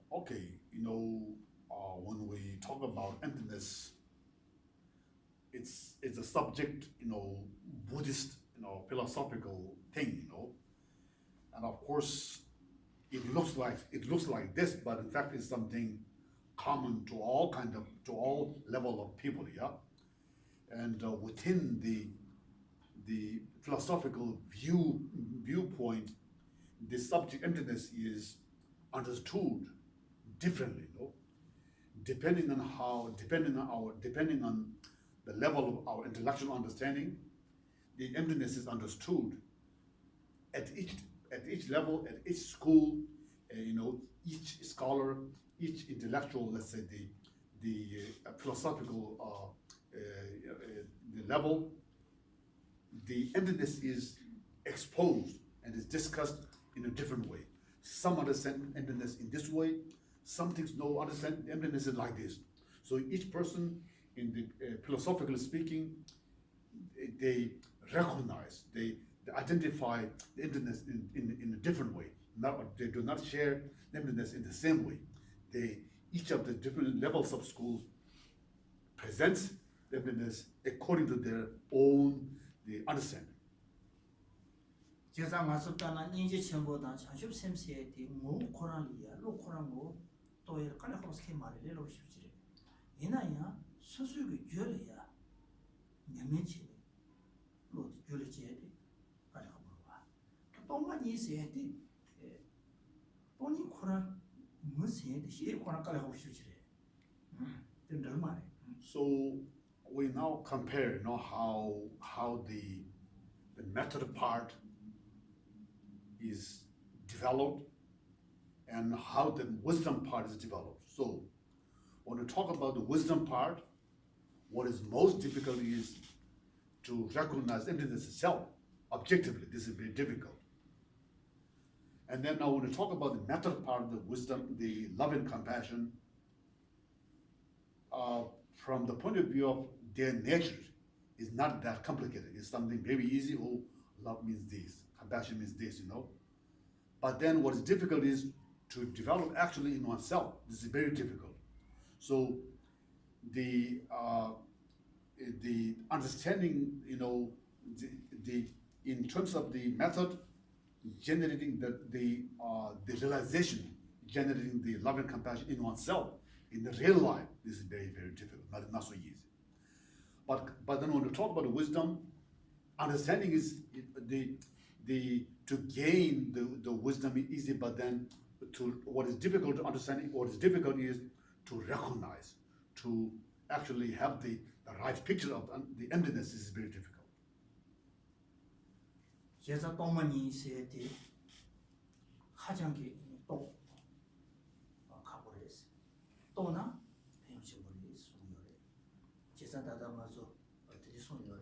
Okay, when we talk about emptiness, it's a subject, Buddhist, philosophical thing, and of course, it looks like this, but in fact, it's something common to all level of people, yeah, and within the philosophical viewpoint, the subject emptiness is understood differently, depending on the level of our intellectual understanding. The emptiness is understood at each level, at each school, each scholar, each intellectual, let's say the philosophical the level. The emptiness is exposed and is discussed in a different way. Some understand emptiness in this way, some things no understand emptiness is like this. So each person, in the philosophically speaking, they recognize, they identify the emptiness in a different way. They do not share emptiness in the same way. Each of the different levels of schools presents emptiness according to their own understanding. 제가 맞섰다는 인지 전보다 장십 샘세에 뭐 코란이야 로코란고 또 이렇게 깔려고 스케 말을 내려고 싶지. 이나야 소수의 결이야. 내면치 로 결이지에 깔려고 봐. 또만 이세에 돈이 코란 무엇에 시에 코란 깔려고 싶지. 좀 얼마네. So we now compare, how the method part is developed and how the wisdom part is developed. So when we talk about the wisdom part, what is most difficult is to recognize emptiness itself objectively. This is very difficult. And then now when we talk about the method part of the wisdom, the love and compassion, from the point of view of their nature, is not that complicated. It's something very easy. Oh, love means this, compassion means this, But then what is difficult is to develop actually in oneself. This is very difficult. So the understanding, in terms of the method, generating the realization, generating the love and compassion in oneself, in the real life, this is very, very difficult, not so easy. But then when we talk about the wisdom, understanding is to gain the wisdom is easy, but then what is difficult to understand, what is difficult is to recognize, to actually have the right picture of the emptiness is very difficult. 제가 동문이 세에 하장기 또 가버렸어. 또나 배우시버리 소녀래. 제가 다담아서 어떻게 소녀래.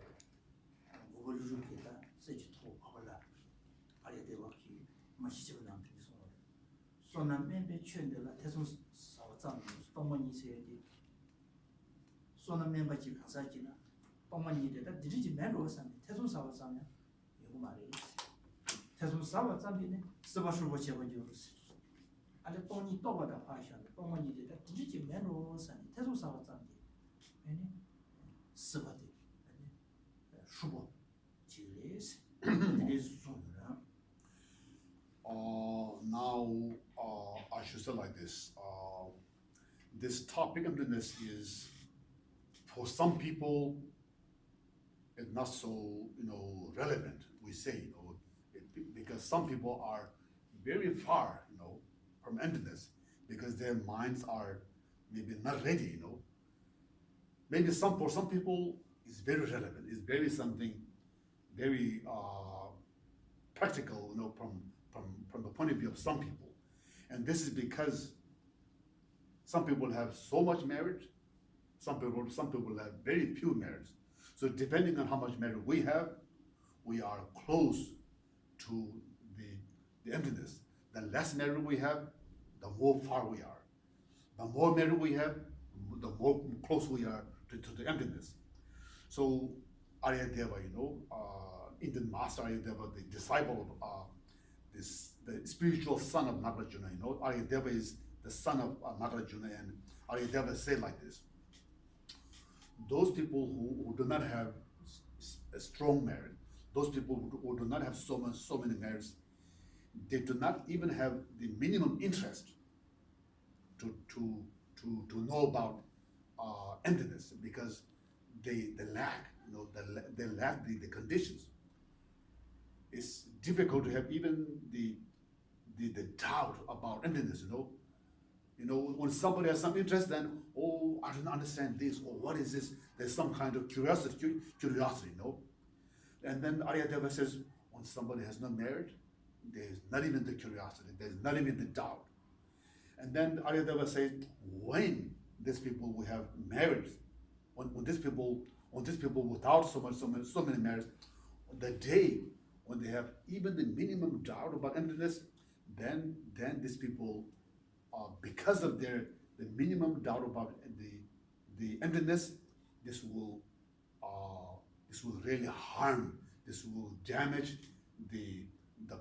그걸 유족이다. 세지 또 봐볼라. 아예 대박이 마시지도 남편이 소녀래. 소남편배 취한데라 대성 사업장 동문이 세에 소남편바지 강사지나 동문이 되다 들이지 매로선 대성 사업장에 이거 말이에요. 대성 사업장이네. 스바슈고 제거지로서. 아니 돈이 또 받아 파셔. 동문이 되다 들이지 매로선 대성 사업장이. 아니 스바디. 슈보 지레스. 이래서 소나. Now I should say like this. This topic emptiness is, for some people, it's not so relevant. We say because some people are very far from emptiness because their minds are maybe not ready. Maybe for some people it's very relevant. It's very something very practical, from the point of view of some people. And this is because some people have so much merit, some people have very few merits. So depending on how much merit we have, we are close to the emptiness. The less merit we have, the more far we are. The more merit we have, the more close we are to the emptiness. So Aryadeva, Indian master Aryadeva, the disciple of the spiritual son of Nagarjuna, Aryadeva is the son of Nagarjuna, and Aryadeva said like this: those people who do not have a strong merit, those people who do not have so many merits, they do not even have the minimum interest to know about emptiness, because they lack, they lack the conditions. It's difficult to have even the doubt about emptiness. When somebody has some interest, then I don't understand this, or what is this? There's some kind of curiosity. And then Aryadeva says, when somebody has no merit, there's not even the curiosity, there's not even the doubt. And then Aryadeva says, when these people will have merits, when these people without so many merits, the day when they have even the minimum doubt about emptiness, then these people, because of the minimum doubt about the emptiness, this will really harm, this will damage the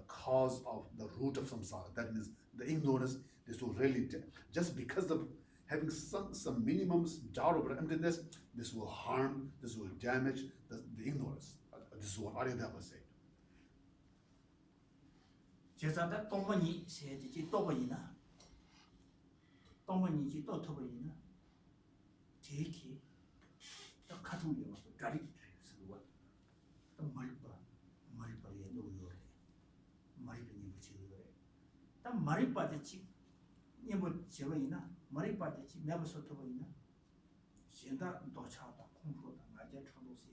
cause of the root of samsara. That means the ignorance. This will really, just because of having some minimum doubt about emptiness, this will harm, this will damage the ignorance. This is what Aryadeva said. 제자다 동문이 세지지 또보이나 동문이지 또 토보이나 제기 또 가슴이 와서 가리 쓰고 또 머리빠에 놓으래 머리빠니 붙이래 또 머리빠듯이 니뭐 제보이나 머리빠듯이 매버서 토보이나现在多差的空腹的俺家长都是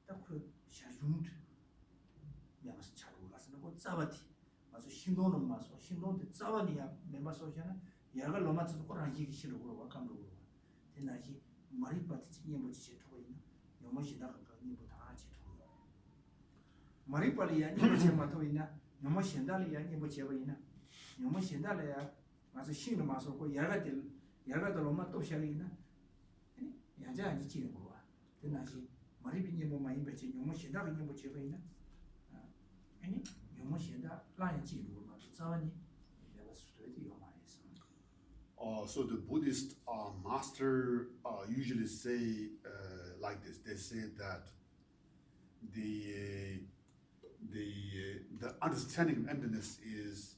但그 샤중트 매버서 차로 가서 그 잡아티 아주 신도는 마서 신도인데 짜와니야 멤버소잖아 야가 로마츠도 거랑 얘기 싫어 그러고 감독으로 대나지 말이 빠지지 뭐 지체 두고 있나 요모시다 그 니부 다 같이 두고 말이 빠리야 니 제마 또 있나 요모 신달이야 니부 제바 있나 요모 신달이야 아주 신도 마서 그 야가들 로마 또 샤리나 야자 아니 지는 거야 대나지 말이 비니 뭐 많이 배지 요모 신달이 니부 제바 있나 아니 So the Buddhist master usually say like this. They say that the understanding of emptiness is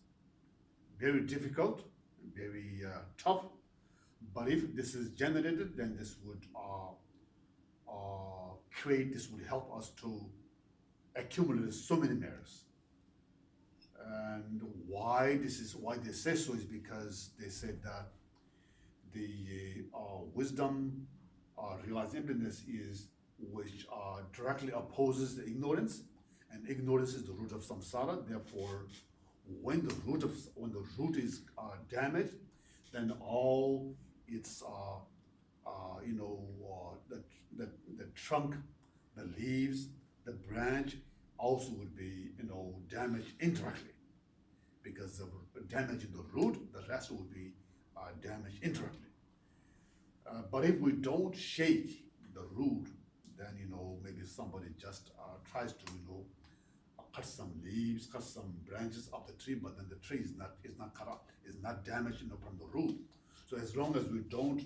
very difficult, very tough. But if this is generated, then this would this would help us to accumulate so many merits. And why they say so is because they said that the wisdom, realized emptiness, is which directly opposes the ignorance, and ignorance is the root of samsara. Therefore, when the root is damaged, then all its the trunk, the leaves, the branch also would be damaged indirectly. Because of damaging the root, the rest would be damaged indirectly. But if we don't shake the root, then maybe somebody just tries to cut some leaves, cut some branches of the tree, but then the tree is not cut off, is not damaged from the root. So as long as we don't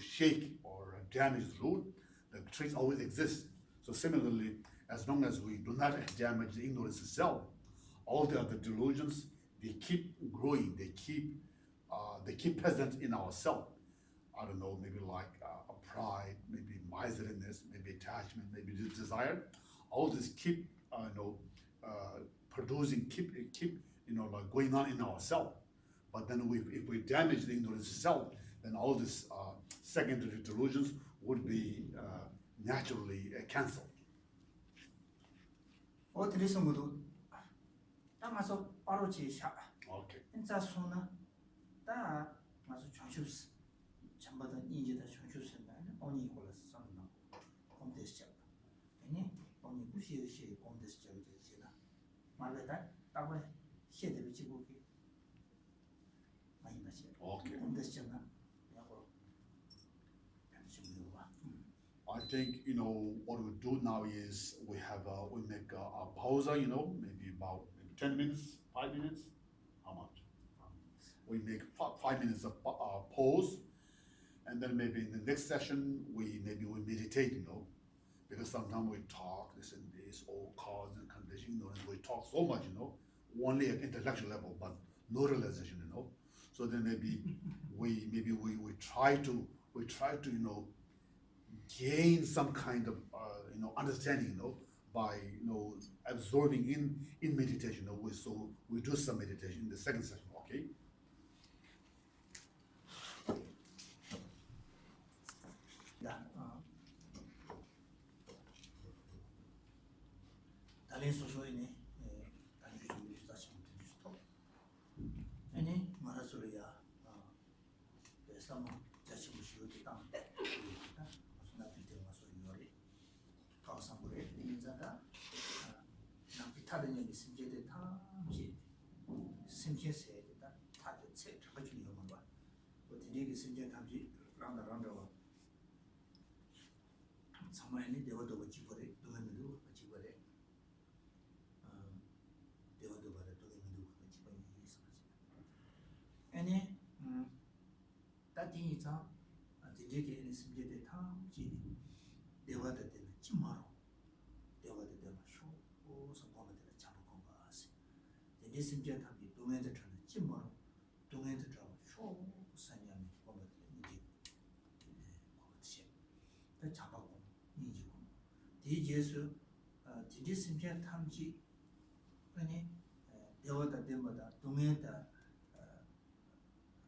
shake or damage the root, the trees always exist. So similarly, as long as we do not damage the ignorance itself, all the other delusions, they keep growing, they keep present in ourselves. I don't know, maybe like a pride, maybe miserliness, maybe attachment, maybe desire. All this keep producing, keep like going on in ourselves. But then if we damage the ignorance itself, then all these secondary delusions would be naturally cancelled. 어떻게 성구도 따마서 바로 지샤 Okay. 인자 손나 다 마서 전슈스 전부다 이제다 전슈스나 언니 콜스 선나 콤데스자 아니 언니 구시시 콤데스자 이제나 말레다 따고 시에데 지고기 많이 마시 Okay. 콤데스자나 야고 편심으로 와 I think what we do now is we make a pause, maybe about maybe 10 minutes, 5 minutes. How much? We make 5 minutes of pause, and then maybe in the next session we meditate, because sometimes we talk this and this, all cause and condition, and we talk so much, only at intellectual level, but no realization, So then maybe we try to gain some kind of understanding, by absorbing in meditation. So we do some meditation in the second session. Okay. 달린 소소이네 단주 좀 다시 드리스토 아니 말아서야 그래서 자신을 쉬우게 땅때 무슨 나한테 와서 요리 가상으로 인자가 나비타는 게 심제대 탐지 심제세다 다들 책 가지고 있는 거 어디게 심제 탐지 랑다랑다고 정말니 대화도 지거래 동안도 지거래 대화도 받아 동안도 지거래 있어 아니 다디자 디디게 있는 심제대 탐지 대화도 되는 찜마로 대화도 되면 쇼 성공을 되는 잡을 건가 하세 내 심제 탐지 동안도 저는 찜마로 동안도 저 쇼 사냥이 보면 이제 그렇지 그 잡았고 이지고 디제스 디디 심제 탐지 아니 대화도 되마다 동안도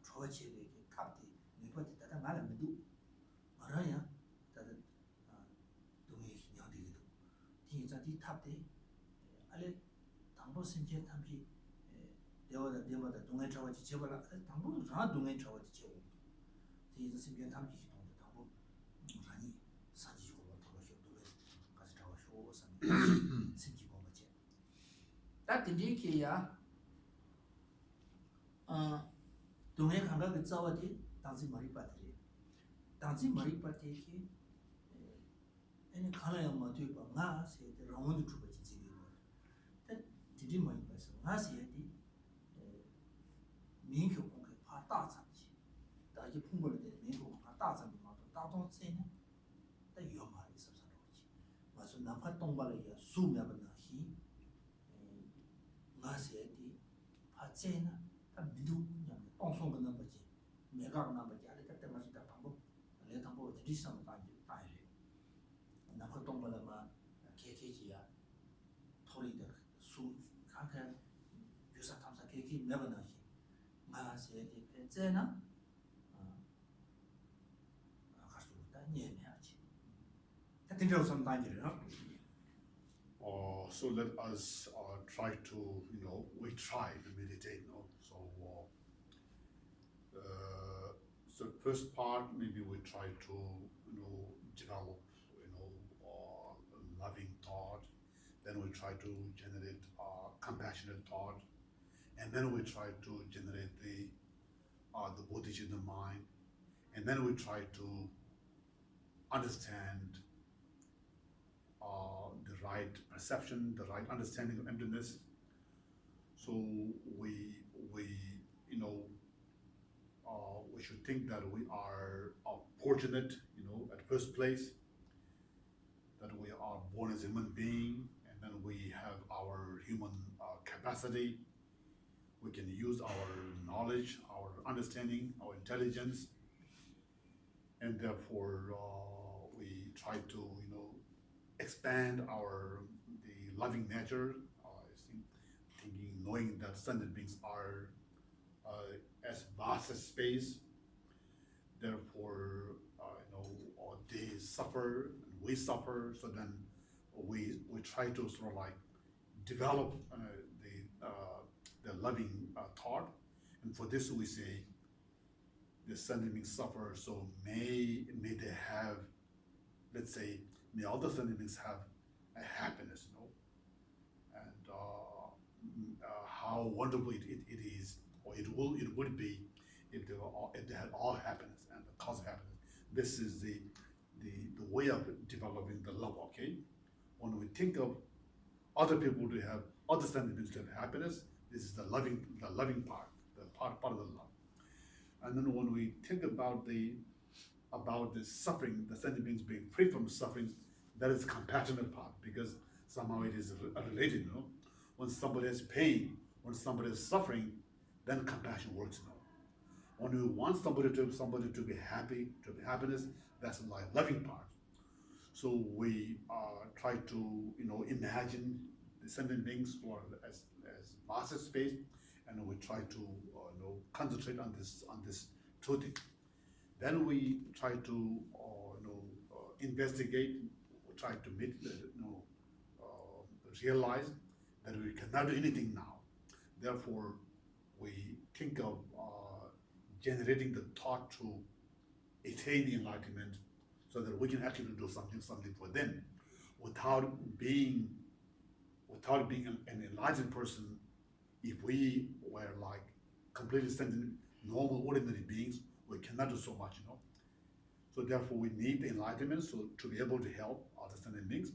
초치를 탑디 이것도 다다 말하면도 말아야 다다 동의 양디기도 디자디 탑디 알레 당보 심제 탐지 대화도 되마다 동의 초치 제발라 당보 라 동의 초치 제고 디자 심제 탐지 기동도 당보 아니 사지고 돌아서 동의 가서 잡아쇼 산 심지고 뭐지 딱 디디키야 동해 감각을 싸워지 당시 머리 빠뜨리 당시 머리 빠뜨리기 애니 칼라야 뭐 되고 나 세대 로만도 주고 지지고 디디 머리 빠서 나 세대 민교 공개 파 다상지 다지 풍벌을 때 민교 파 다상지 마도 다동 세네 다 요마리 섭섭하지 맞아 나파 동발이야 수면은 히 나 세대 파제나 다 미두 똥송은 넘버지 내가 넘버지 알을 때 맞을 때 방법 내 방법 리스는 단지 따이래 나그 동물만 개개지야 토리들 수 한테 유사 탐사 개개 매번하지 마세에 때제나 가수다 니해야지 같은 좀 단지를 So let us try to, we try to meditate. So first part, maybe we try to, develop, loving thought. Then we try to generate compassionate thought, and then we try to generate the bodhicitta mind, and then we try to understand the right perception, the right understanding of emptiness. So we should think that we are fortunate, at first place, that we are born as a human being, and then we have our human capacity. We can use our knowledge, our understanding, our intelligence, and therefore we try to, expand the loving nature. Knowing that sentient beings are as vast as space. Therefore, they suffer and we suffer. So then we try to sort of like, develop the loving thought, and for this we say the sentient beings suffer, so may they have, let's say, may all the sentient beings have a happiness, and how wonderful it is, or it would be if they had all happiness and the cause of happiness. This is the way of developing the love. Okay, when we think of other people to have other sentient beings to have happiness, this is the loving part, the part of the love. And then when we think about the suffering, the sentient beings being free from suffering, that is compassionate part, because somehow it is related. When somebody has pain, when somebody is suffering, then compassion works. When we want somebody to be happy, to be happiness, that's the loving part. So we try to imagine the sentient beings who are as vast space, and we try to concentrate on this truth. Then we try to investigate, try to realize that we cannot do anything now. Therefore, we think of generating the thought to attain enlightenment, so that we can actually do something for them, without being an enlightened person. If we were like completely sentient, normal, ordinary beings, we cannot do so much. So therefore, we need the enlightenment to be able to help other sentient beings.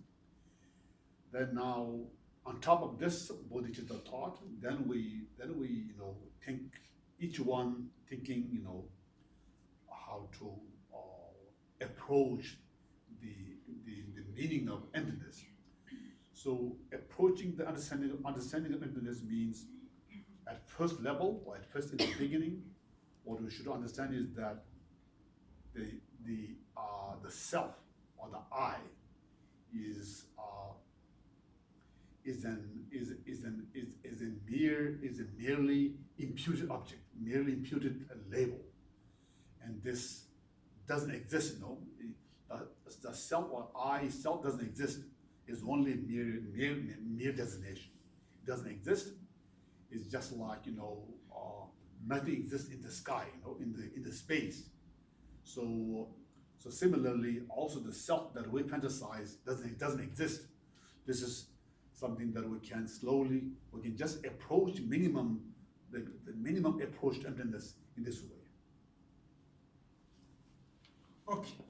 Then now, on top of this bodhicitta thought, then we think, each one thinking how to approach the meaning of emptiness. So approaching the understanding of emptiness means, at first level, or at first in the beginning, what we should understand is that the self, or the I, is a merely imputed object, merely imputed label, and this doesn't exist. The self, or I self, doesn't exist. It's only mere designation. It doesn't exist. It's just like nothing exists in the sky, in the space. So similarly, also the self that we fantasize doesn't exist. This is something that we can just approach the minimum approach to emptiness in this way. Okay.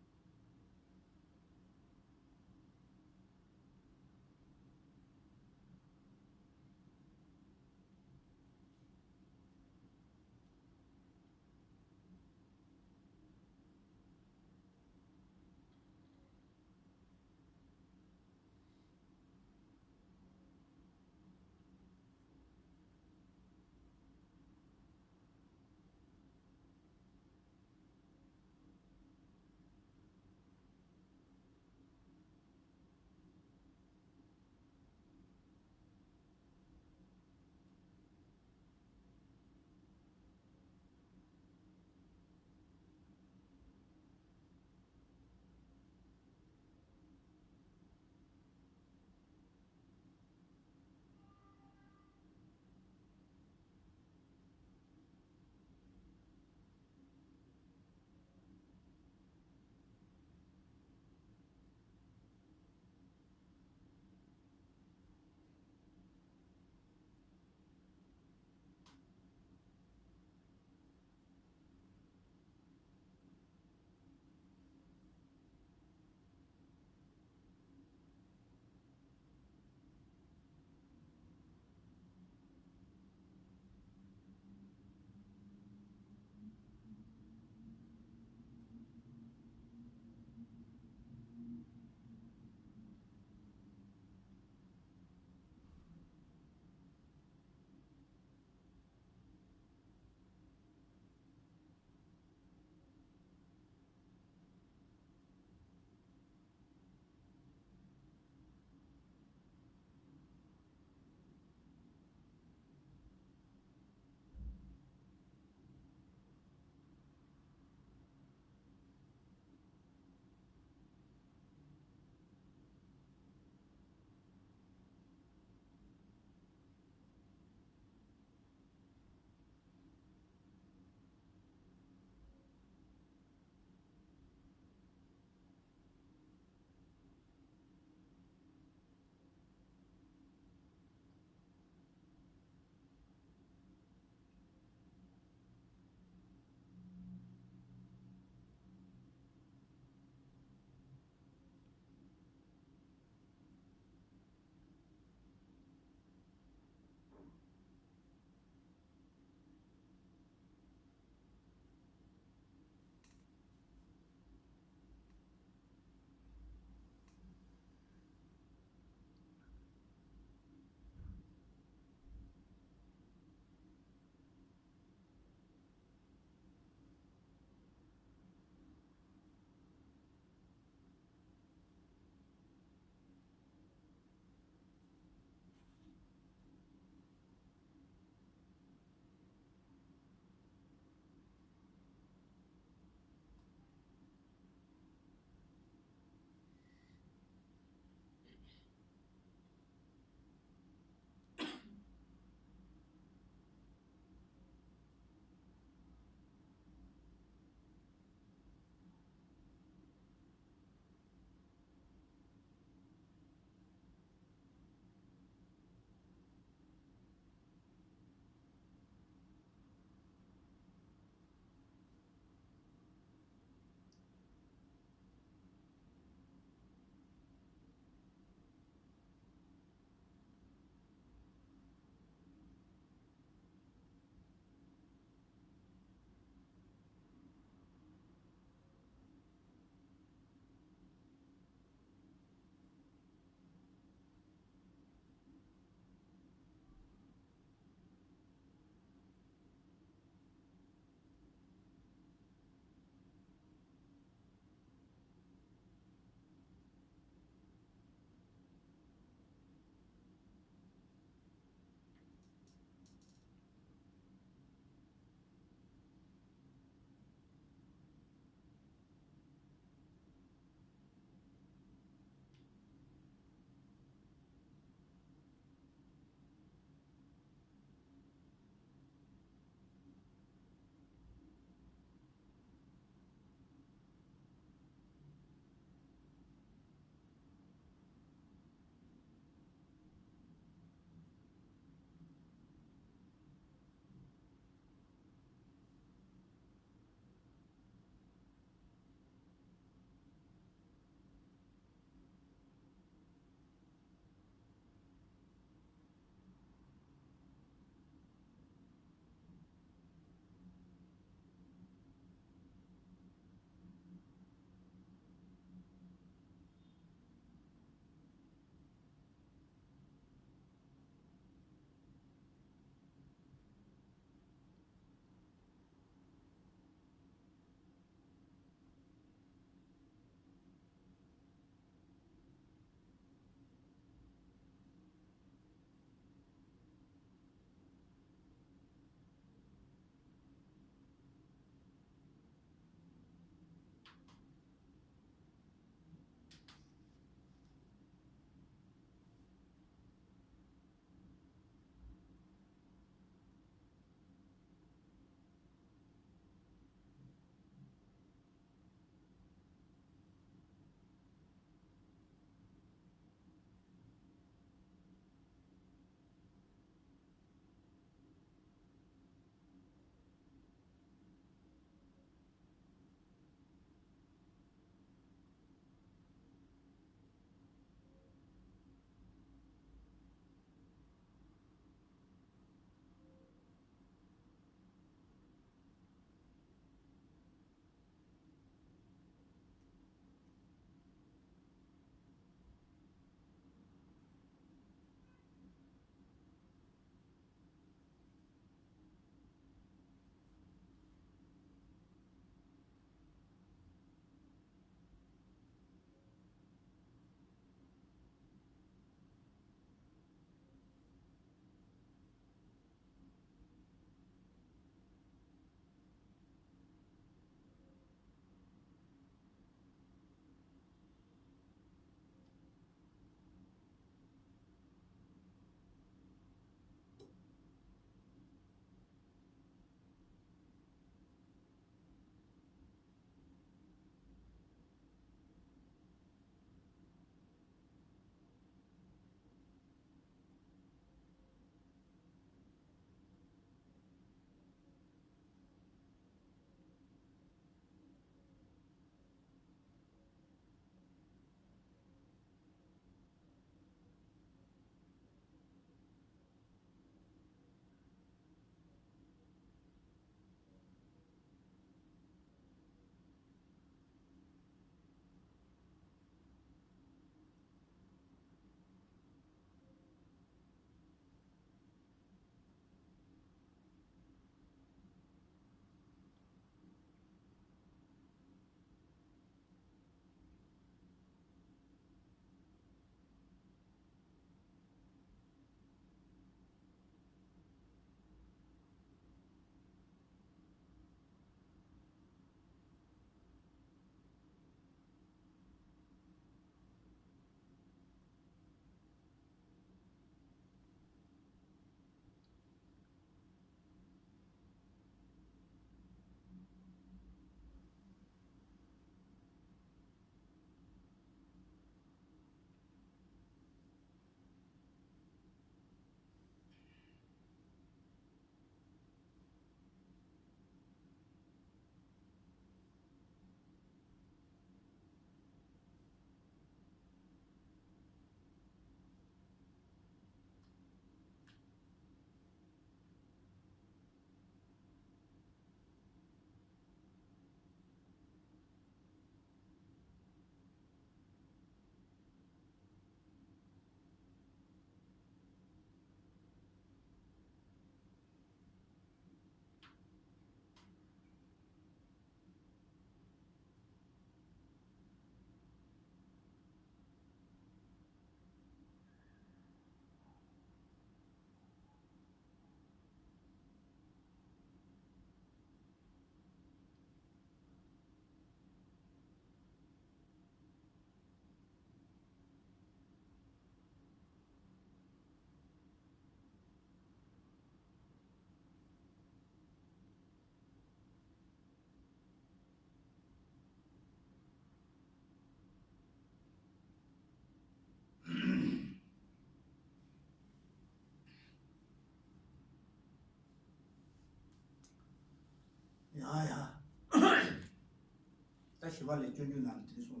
시발에 존중하는 소리래.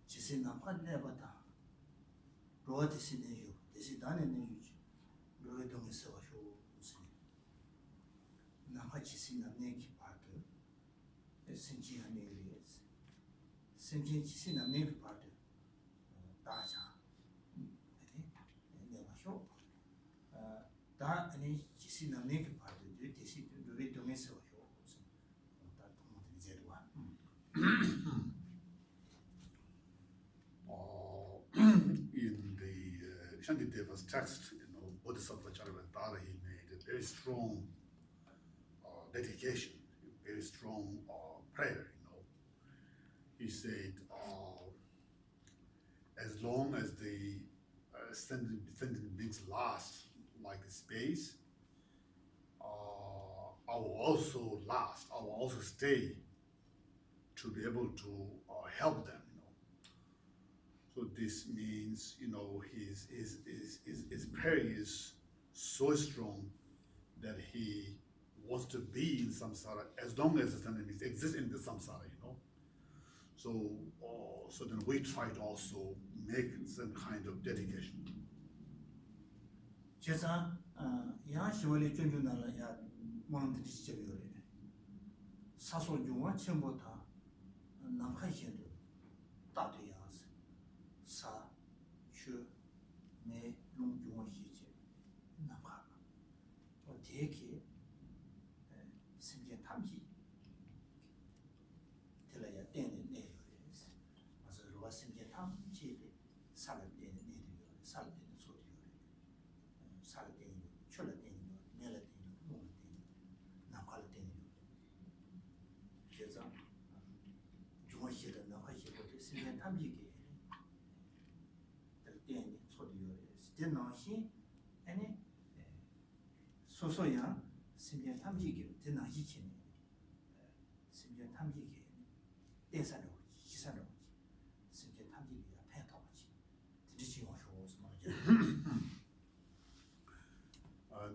지신 남한 내봤다. 로아티시네요. 대시다네는 유지. 로에 동에서 가지고 무슨 남한 지신 남네 기파도 신지한 얘기예요. 신지 지신 남네 기파도 다자. 내가 쇼. 다 아니 지신 남네 기파도 대시 로에 동에서 가지고 무슨 다 통도 이제 와. In the Shantideva's text, Bodhisattva Charivantara, he made a very strong dedication, a very strong prayer. He said, as long as the sentient beings last like the space, I will also last. I will also stay to be able to help them. So this means, his prayer is so strong that he wants to be in samsara as long as the sentient beings exist in the samsara. So then we try to also make some kind of dedication. 제가 야 시월에 존중하는 야 모는들이 진짜 그래. 사소 중앙 전부 다 남한시도 다돼야지. 사, 슈, 네, 롱 중앙 시제 남한. 대개 심지어 탐지 들어야 되는 내용이에요. 그래서 로가 심지어 탐지 살을 되는 내용이에요. 살을 되는 소리예요. 살을 되는 철을 되는 내를 되는 롱을 되는 남한을 되는 그래서 중앙시도 남한시도 심지어 탐지게 될 때는 소리예요. 대나시 아니 소소야 심지어 탐지게 대나시 치는 심지어 탐지게 대사로 시사로 심지어 탐지기가 패터지 드리지 오셔서 말이죠.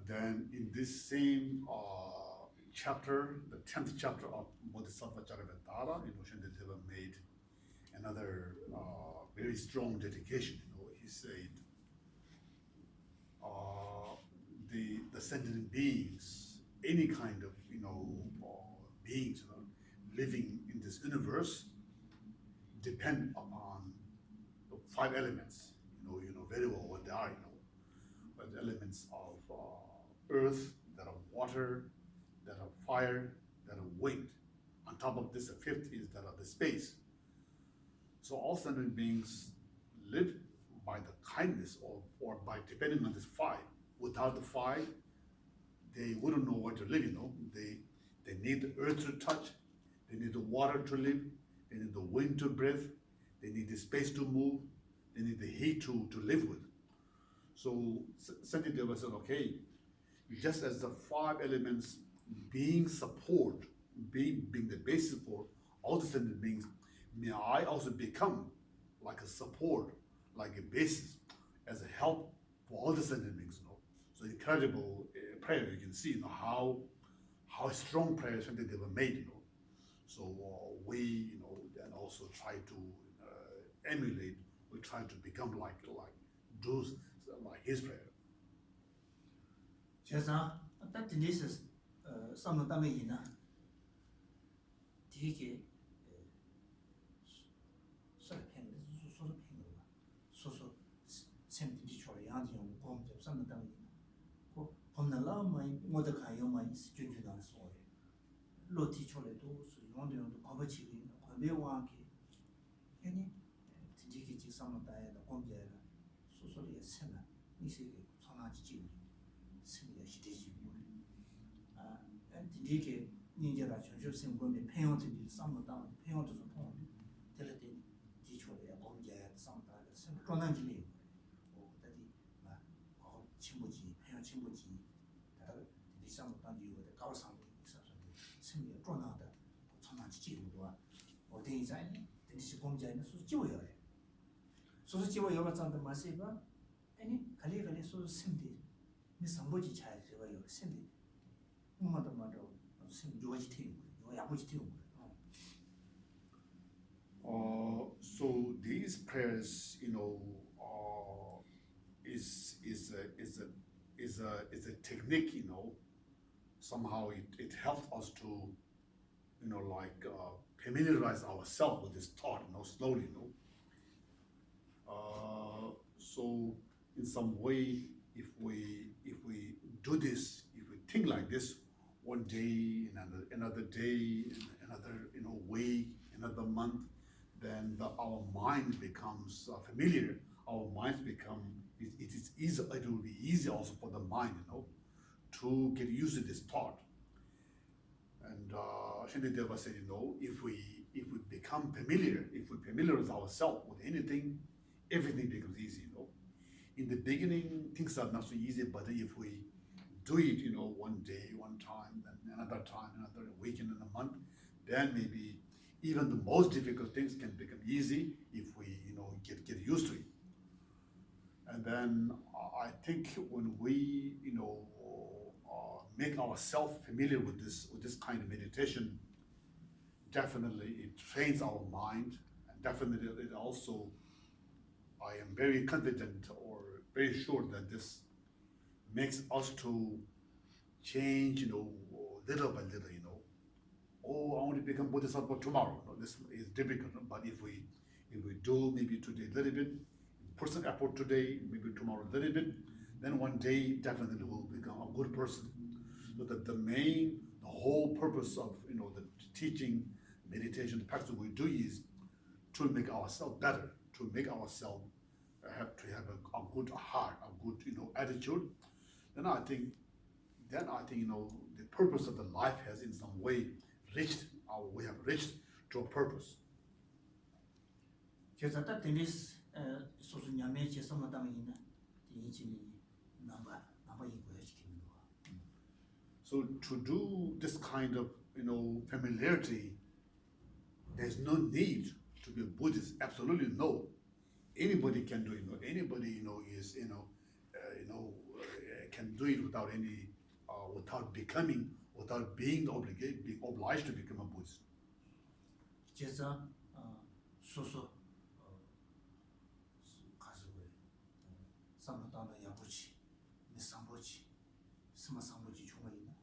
Then in this same chapter, the 10th chapter of Bodhisattva Charivantara, Shantidev made another very strong dedication. He said, the sentient beings, any kind of beings living in this universe, depend upon the 5 elements. You know very well what they are. But the elements of earth, that of water, that of fire, that of wind. On top of this, the 5th is that of the space. So all sentient beings live by the kindness or by depending on this 5. Without the 5, they wouldn't know what to live. They need the earth to touch, they need the water to live, they need the wind to breathe, they need the space to move, they need the heat to live with. So Santideva said, okay, just as the 5 elements being support, being the base support, all the sentient beings, may I also become like a support, like a basis, as a help for all the sentient beings. So incredible prayer. You can see how strong prayer Santideva made. So we and also try to emulate. We try to become like his prayer. 제가 딱 드니스 삼는 땅에 있나 되게 소소 샘들이 좋아요. 양지용 봄 삼는 땅에 있나 그 봄날라 많이 모두 가요 많이 준준하는 소리 로티 초래도 용도용도 거버치기 거배와게 아니 되게 지 삼는 땅에 봄제라 소소리에 세나 이세계 천하지 지금 승리의 시대지 되게 ninja 전쇼생 보면 평형들이 삼는다 평형도 좀 통하는 텔레티 기초에 범죄 삼다 그런한지리 그다지 막 친구지 평형 친구지 다들 이 삼는다 이유에 가로상도 있어서 승리의 전하다 천하지 지금도 어디 자니 되지 범죄는 소수 지워야 해 소수 지워 여러 잔도 마시바 아니 갈리 소수 심디 미 삼보지 잘 제가 요 심디 엄마도 말도 심 요지 태우 요 야보지 태우 So these prayers, is a technique, somehow it helps us to, familiarize ourselves with this thought, slowly, so in some way, if we do this, if we think like this, one day, another day, another week, another month, then our mind becomes familiar. Our minds become it is easy. It will be easy also for the mind, to get used to this thought. And Shanideva said, if we become familiar, if we familiarize ourselves with anything, everything becomes easy, In the beginning, things are not so easy, but if we do it, one day, one time, then another time, another weekend, and a month, then maybe even the most difficult things can become easy if we, get used to it. And then I think when we, make ourselves familiar with this kind of meditation, definitely it trains our mind, and definitely it also, I am very confident or very sure that this makes us to change, little by little, Oh, I want to become Bodhisattva tomorrow. No, this is difficult, but if we do maybe today a little bit, put some effort today, maybe tomorrow a little bit, then one day definitely will become a good person. So that the whole purpose of the teaching, meditation, the practice we do is to make ourselves better, to make ourselves have a good heart, a good attitude. Then I think the purpose of the life has in some way we have reached to a purpose. 제가 tennis 소소 냠에 제서 마담이나 이치니 남바 이거야 지키는 거. So to do this kind of familiarity, there's no need to be a Buddhist. Absolutely no. Anybody can do it. Anybody is can do it without any without being obliged to become a Buddhist. 제가 소소 가서고요. 삼마다나 야부치, 미상보치, 스마상보치 중간이나.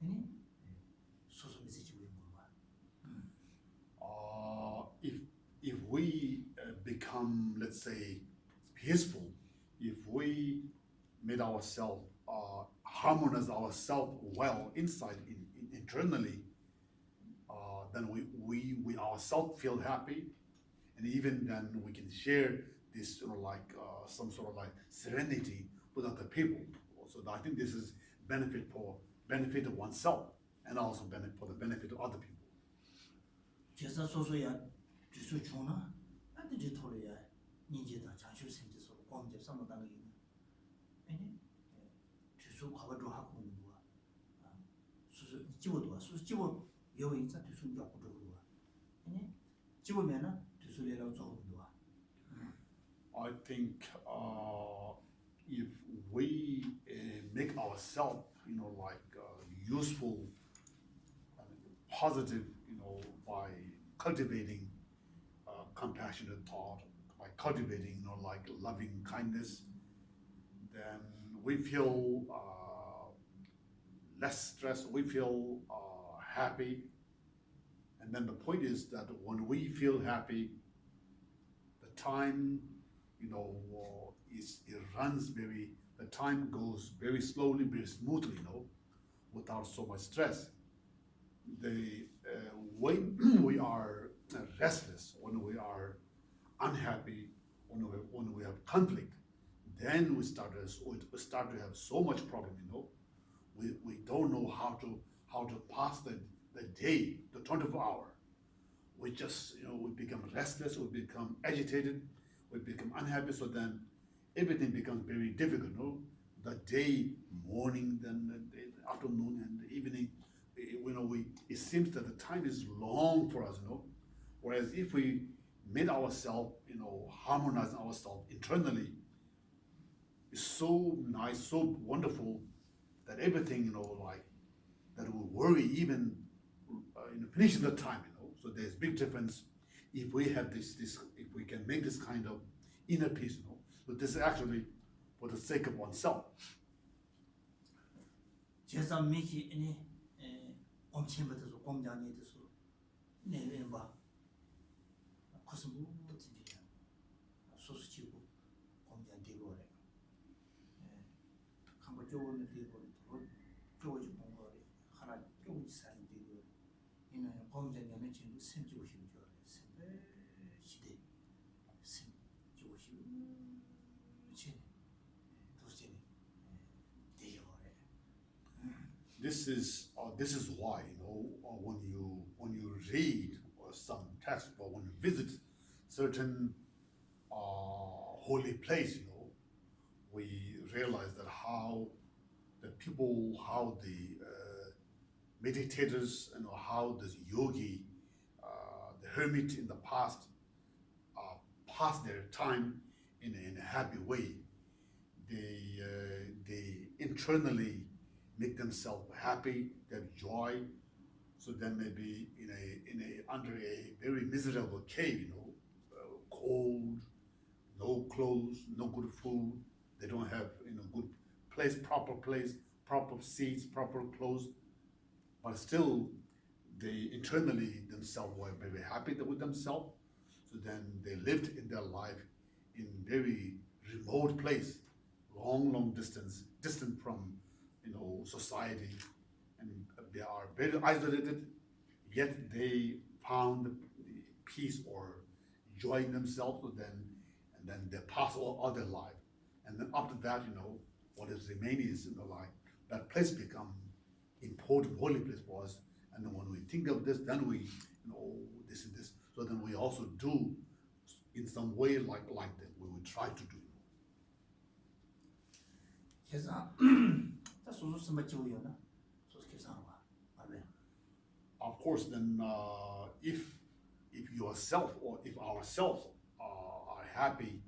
아니 소소 메시지 왜 물어봐? If we become, let's say, peaceful, if we made ourselves harmonize ourselves well inside, internally, then we ourselves feel happy, and even then we can share this some sort of serenity with other people. So I think this is benefit of oneself, and also for the benefit of other people. 제사 소소야 주소 주나 안데 지토리야 니제다 장실 생제서 공제 삼마다나 있는 아니 주소 과거도 하고 있는 거야 수수 집어도 수수 집어 여기 있자 주소 갖고 들어와 아니 집으면은 주소래라고 적는 거야. I think if we make ourselves useful, positive, by cultivating compassionate thought, by cultivating loving kindness, then we feel less stressed, we feel happy. And then the point is that when we feel happy, the time the time goes very slowly, very smoothly, without so much stress. When we are restless, when we are unhappy, when we have conflict, then we start to have so much problem. We don't know how to pass the day, the 24 hour. We just we become restless, we become agitated, we become unhappy. So then everything becomes very difficult. The day, morning, then the afternoon, and the evening. It seems that the time is long for us, Whereas if we made ourselves, harmonize ourselves internally, it's so nice, so wonderful that everything, that we worry even finishing the time, So there's big difference if we have this, if we can make this kind of inner peace, so this is actually for the sake of oneself. 제사 미키 이니 엄침부터 공장에 대해서 내면 봐. 무슨 무엇인지 소수치고 공장 되고 그래. 한번 좋은 되고 좋아지 뭔가 하나 좋은 사람 되고 이는 공장에는 지금 심지어 심지어 시대 심지어 진 도시네 되고 그래. This is why when you read some text or when you visit certain holy place, we realize that how the people, how the meditators, how the yogi, the hermit in the past pass their time in a happy way. They internally make themselves happy, they have joy. So then maybe under a very miserable cave, cold, no clothes, no good food. They don't have good place, proper seats, proper clothes. But still, they internally themselves were very happy with themselves. So then they lived in their life in very remote place, long distance, distant from society, and they are very isolated. Yet they found the peace or joy in themselves. So then they pass all their life, and then after that, what is remaining is like that place become important holy place for us. And then when we think of this, then we this and this. So then we also do in some way like that. We will try to do. 제사 다 소소 맞지요나 소소 계산과 말면 Of course, then if yourself or if ourselves are happy,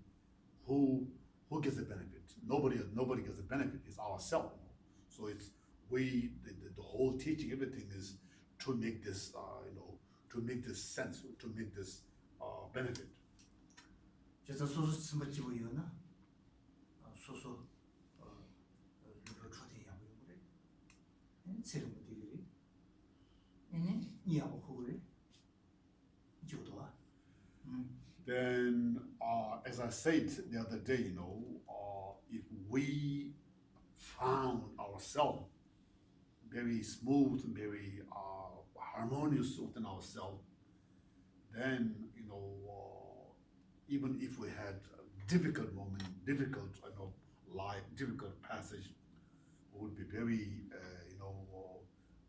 who gets the benefit? Nobody gets the benefit. It's ourselves. So it's the whole teaching, everything is to make this to make this sense, to make this benefit. 제사 소소 맞지요나 소소 세르모니들이 이하고 그래 저도와 Then, as I said the other day, if we found ourselves very smooth, very harmonious within ourselves, then even if we had a difficult moment, difficult life, difficult passage, we would be very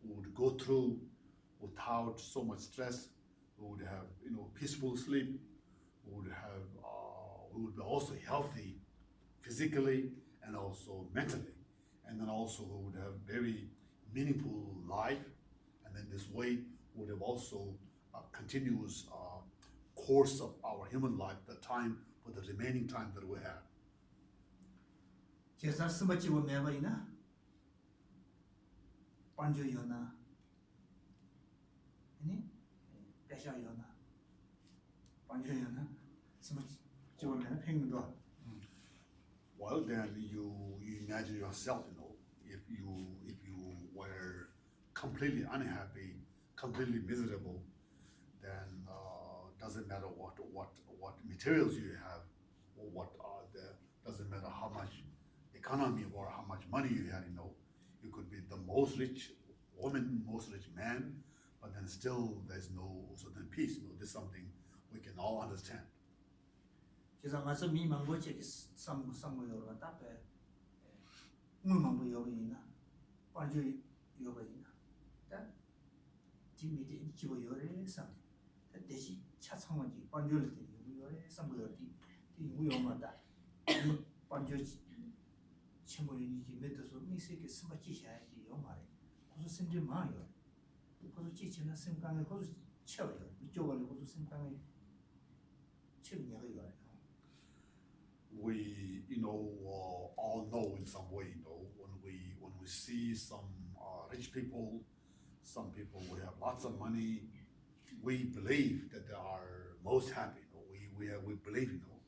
we would go through without so much stress. We would have peaceful sleep. We would be also healthy physically and also mentally, and then also we would have very meaningful life. And then this way we would have also a continuous course of our human life, the time for the remaining time that we have. 제사 스마치고 매버이나 반주요나 아니 배샤요나 반주요나 스마치고 매나 팽도 Well, then you imagine yourself, if you were completely unhappy, completely miserable, then doesn't matter what materials you have, or what doesn't matter how much economy or how much money you had. You could be the most rich woman, most rich man, but then still there's no certain peace. This is something we can all understand. 제사 가서 미망고체 삼고요로 답에 물망고 여기나 반주 여기나 다 디미디 지고요래 삼 대시 차상원지 반주를 때 요래 삼고요디 우요마다 반주 친구인지 메터서 미세게 스마치샤지 요 말에 고수 심지 마요 고수 지치나 심강에 고수 쳐요 이쪽을 고수 심강에 쳐냐고요. We all know in some way, when we see some rich people, some people we have lots of money, we believe that they are most happy. You know? We believe, you know,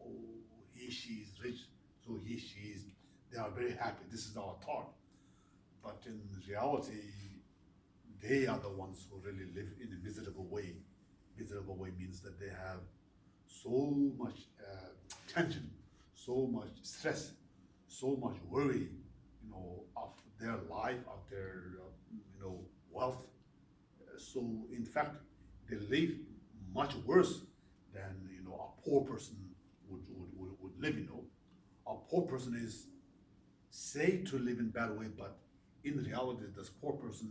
oh, he, she is rich, so he, she is, they are very happy. This is our thought. But in reality, they are the ones who really live in a miserable way. Miserable way means that they have so much tension, so much stress, so much worry, you know, of their life, of their, you know, wealth. So in fact, they live much worse than, you know, a poor person would live. You know, a poor person is said to live in bad way, but in reality, this poor person,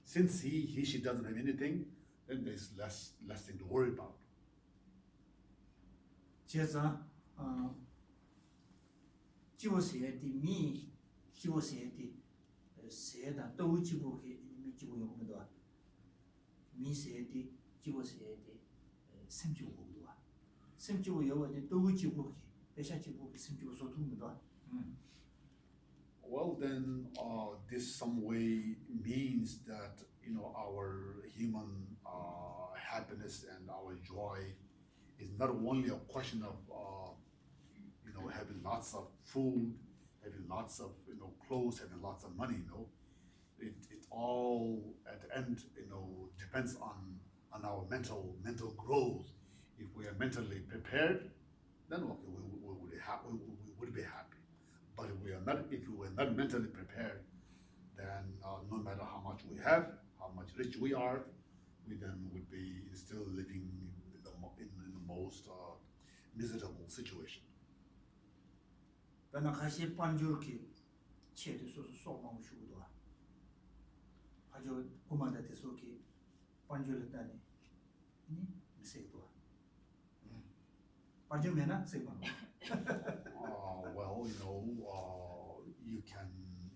since she doesn't have anything, then there's less thing to worry about. 接着，就写的米，就写的，写的都就不给，没就不用很多，米写的就写的，sem就很多，sem就有我的都就不给，别下就不给sem就说很多，Well, then, this some way means that, you know, our human happiness and our joy is not only a question of, you know, having lots of food, having lots of, you know, clothes, having lots of money. You know, it all at the end, you know, depends on our mental growth. If we are mentally prepared, then okay, we would be happy. But if we are not mentally prepared, then no matter how much we have, how much rich we are, we then would be still living in the most miserable situation. 本来还是帮助给，切的说是少帮许多，他就我们的说给帮助了的呢，没谁多，帮助没呢谁帮？ Well, you know, you can,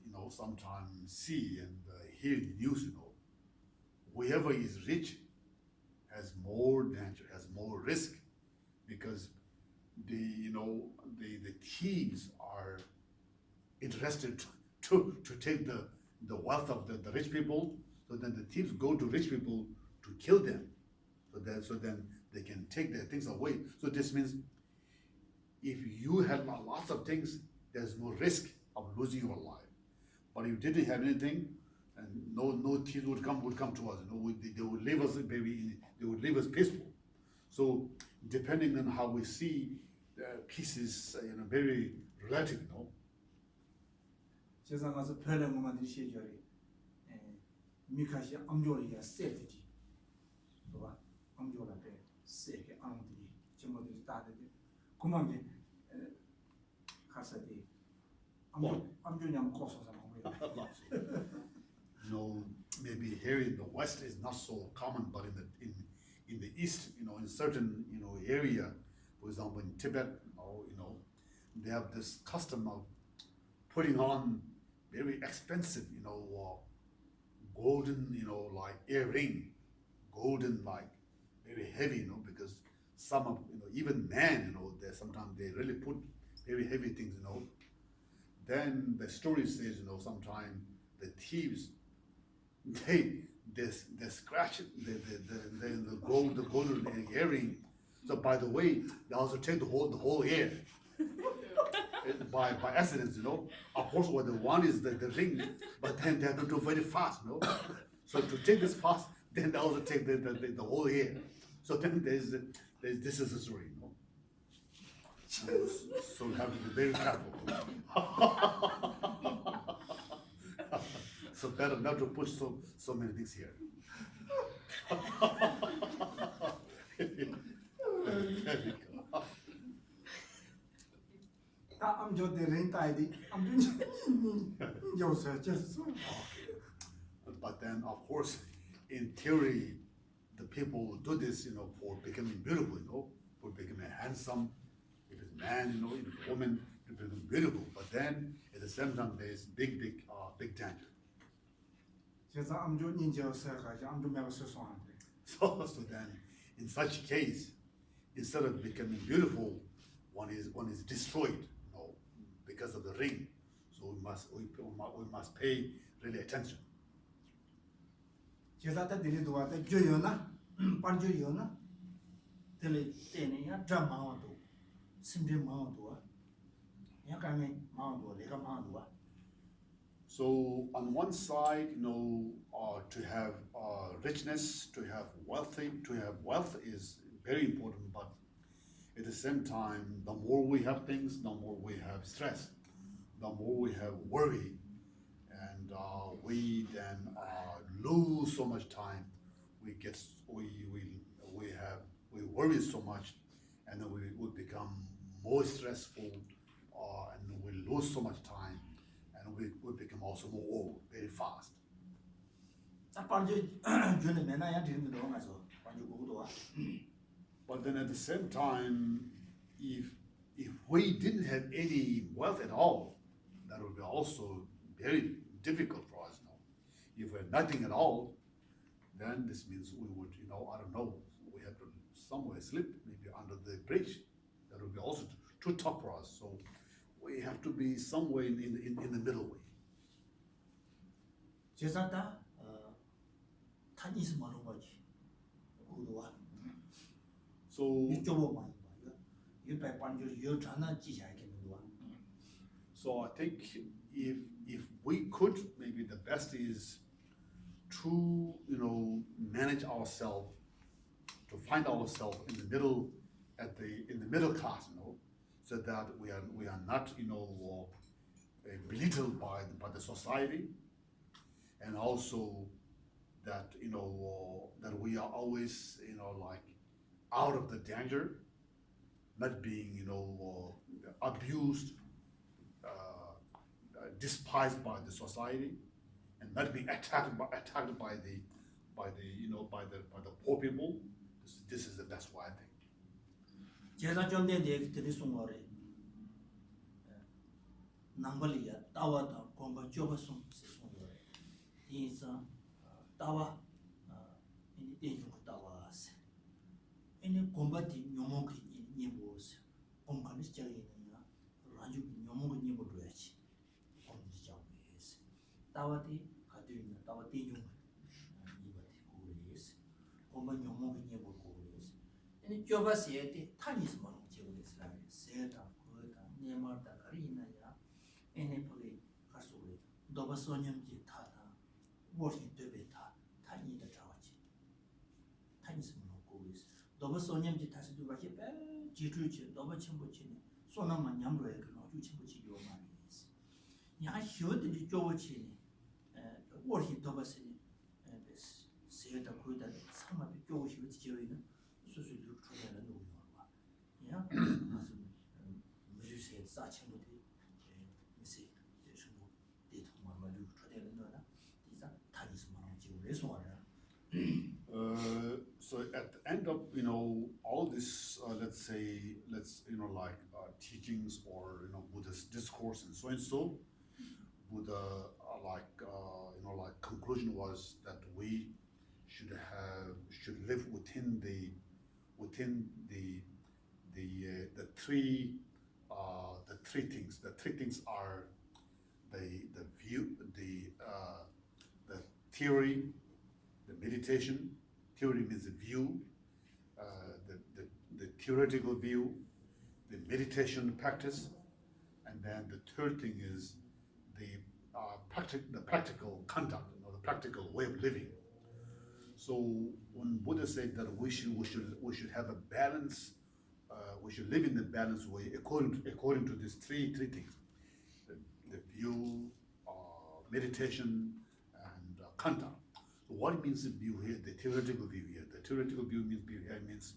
you know, sometimes see and hear in the news, you know, whoever is rich has more danger, has more risk, because the thieves are interested to take the wealth of the rich people, so then the thieves go to rich people to kill them, so then they can take their things away. So this means if you had lots of things, there's no risk of losing your life. But if you didn't have anything, and no thieves would come to us. You know, they would leave us, maybe they would leave us peaceful. So depending on how we see, peace is, you know, very relative. You know. 就像我是拍了我们的写脚的，米开始俺家里也晒的地，对吧？俺家那边晒个俺的，这么的大的，我们的，还是的，俺家娘告诉什么回来？ You know, maybe here in the West is not so common, but in the East, you know, in certain, you know, area, for example, in Tibet, you know, they have this custom of putting on very expensive, you know, golden, you know, like earring, golden, like very heavy, you know, because some of, you know, even men, you know, sometimes they really put very heavy things, you know. Then the story says, you know, sometimes the thieves, they scratch the golden earring. So by the way, they also take the whole ear. by accident, you know. Of course, what they want is the ring, but then they have to do very fast, you know. So to take this fast, then they also take the whole ear. So then this is the story, you know. So you have to be very careful. So better not to put so many things here. 他俺家的人带的，俺家有时候就是说。 But then, of course, in theory, the people who do this, you know, for becoming beautiful, you know, for becoming handsome, if it's a man, you know, if it's a woman, to become beautiful. But then, at the same time, there's big danger. 就是俺家人家是好像俺家没有说算的。 So then, in such case, instead of becoming beautiful, one is destroyed, you know, because of the ring. So we must pay really attention. 就是他这里头啊，在教育呢， Panjuyona, Tenia, Dramando, Simple Mountua, Yakame Mountua, Lega Mountua. So on one side, to have richness, to have wealth is very important. But at the same time, the more we have things, the more we have stress, the more we have worry, and we then lose so much time. We worry so much, and then we become more stressful, and we lose so much time, and we become also more old very fast. Panju, Junimena, didn't know as well. Panju. But then at the same time, if we didn't have any wealth at all, that would be also very difficult for us now. If we had nothing at all, then this means we would, I don't know, we have to somewhere sleep, maybe under the bridge. That would be also too tough for us. So we have to be somewhere in the middle way. Jezata, Tanis Manuaji, Udua. So You Jobo, you pay Panju, you Chana Jisha can do one. So I think if we could, maybe the best is to manage ourselves, to find ourselves in the middle, in the middle class, so that we are not belittled by the society, and also that that we are always like out of the danger, not being abused, despised by the society, and not being attacked by the poor people. This is the best way, I think. Jeza John de Trisumore Nambalia, Tawa, Comba Jobasum, is Tawa in the danger of Tawas. Any combating Yomoki in Nibos, Omkanis Jelly, Raju Yomoki Nibodrech, on the job is Tawati, Katrina, Tawati Yum, Nibati Kuris, Comba Yomoki Nibokuris. And Jova said, Tanisman Jewish like Seta, Kuta, Nemarta, Karina, any play, Kasuri, Dobasonium Gitata, working to beta, tiny the charge. Tanisman of Kuris. Dobasonium Gitas do like a Jitruch, Dobachimbuchin, Sonaman Yambre, or Juchimbuchi, your marines. Ya should the Jovacini, working Dobasini, and this Seta Kuta, some of the Jovish with Jerina. So you look for the new one. Yeah, as you said, such a good mistake. There's no date for my look for the new one. These are talisman of this one. So at the end of all this, let's teachings or Buddhist discourse and so, Buddha conclusion was that we should live within the three things. The three things are the view, the theory, the meditation. Theory means the view, the theoretical view, the meditation practice, and then the third thing is the practical conduct, the practical way of living. So when Buddha said that we should have a balance, we should live in a balanced way according to these three things: the view, meditation, and conduct. So what it means to view here, the theoretical view here. The theoretical view means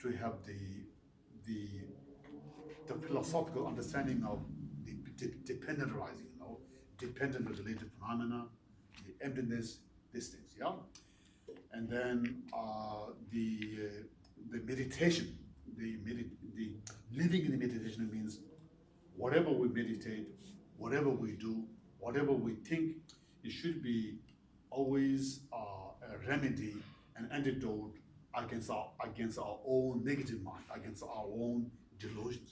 to have the philosophical understanding of the dependent arising, dependent related phenomena, the emptiness, these things, yeah. And then the meditation, the living in the meditation means whatever we meditate, whatever we do, whatever we think, it should be always a remedy, an antidote against our own negative mind, against our own delusions.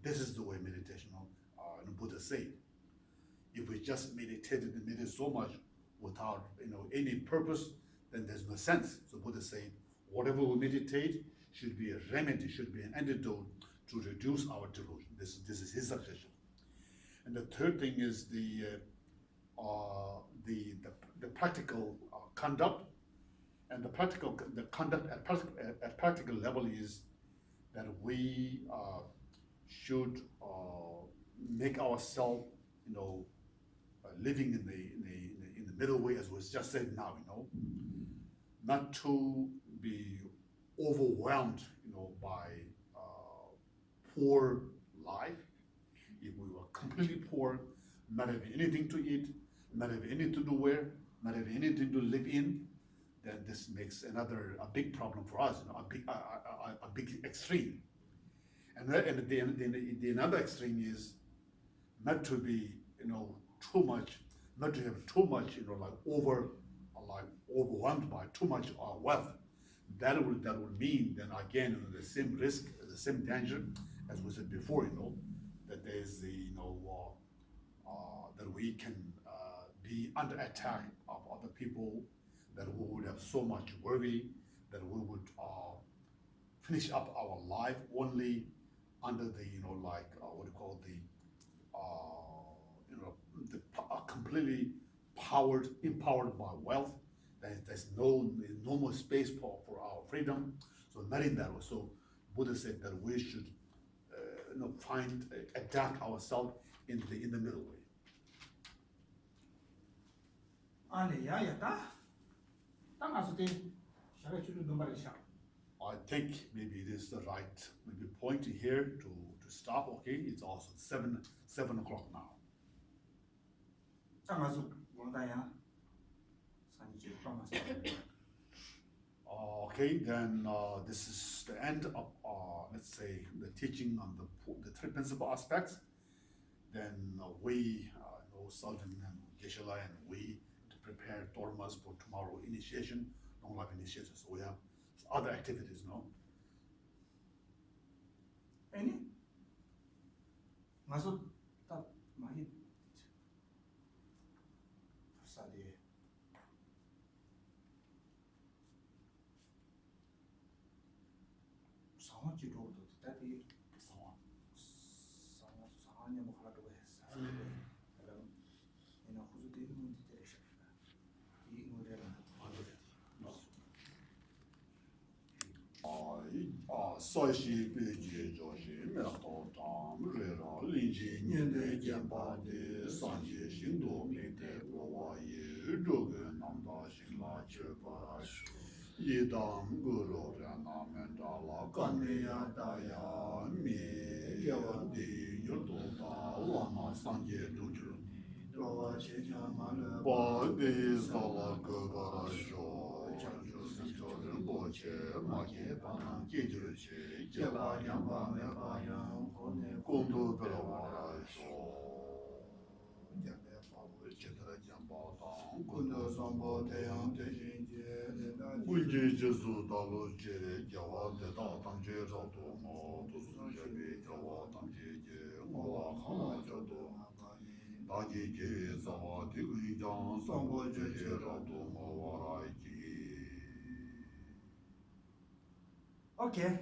This is the way meditation, Buddha said. If we just meditate so much, without any purpose, then there's no sense. So Buddha said, whatever we meditate should be a remedy, should be an antidote to reduce our delusion. This is his suggestion. And the third thing is the practical conduct, and the conduct at practical level is that we should make ourselves, living in the middle way, as was just said now, not to be overwhelmed, by poor life. If we were completely poor, not having anything to eat, not having anything to wear, not having anything to live in, then this makes a big problem for us, a big extreme. And the another extreme is not to be, too much, not to have too much, overwhelmed by too much wealth. That would mean then again the same risk, the same danger as we said before, that there's that we can be under attack of other people, that we would have so much worry, that we would finish up our life only under the completely empowered by wealth. There's no more space for our freedom. So not in that way. So Buddha said that we should adapt ourselves in the middle way. I think maybe it is the right point here to stop. Okay, it's also 7 o'clock now. Okay, then this is the end of let's say the teaching on the three principal aspects. Then we, Sultan and Geshe and we to prepare Dormas for tomorrow initiation, long life initiation. So we have other activities, no? Any? Masuk tak mahit. Persadi. Sangat jido tu, tapi sangatnya mukha tu dalam khusus dia mungkin tidak syak. Di model Sashi Beji Joshi Meto Tam Rera Linji Nyende Jampa de Sanji Shindo Mite Wayi Dogen Namda Shingla Chepa Yidam Guru Rana Mendala Kaneya Daya Mi Yawadi Yotoda Lama Sanji Duju Badi Sala Gagarasho Kundu Pelavaraso Chitra Jampa Tang Kundu Sambo Teyang Tejinje Kunji Jesu Dalu Jere Jawa Teta Tangje Rato Mo Tusun Jebi Jawa Tangje Je Mola Khana Jato Daji Je Zawa Tigui Jang Sambo Jeje Rato Mo Warai Ji. Okay.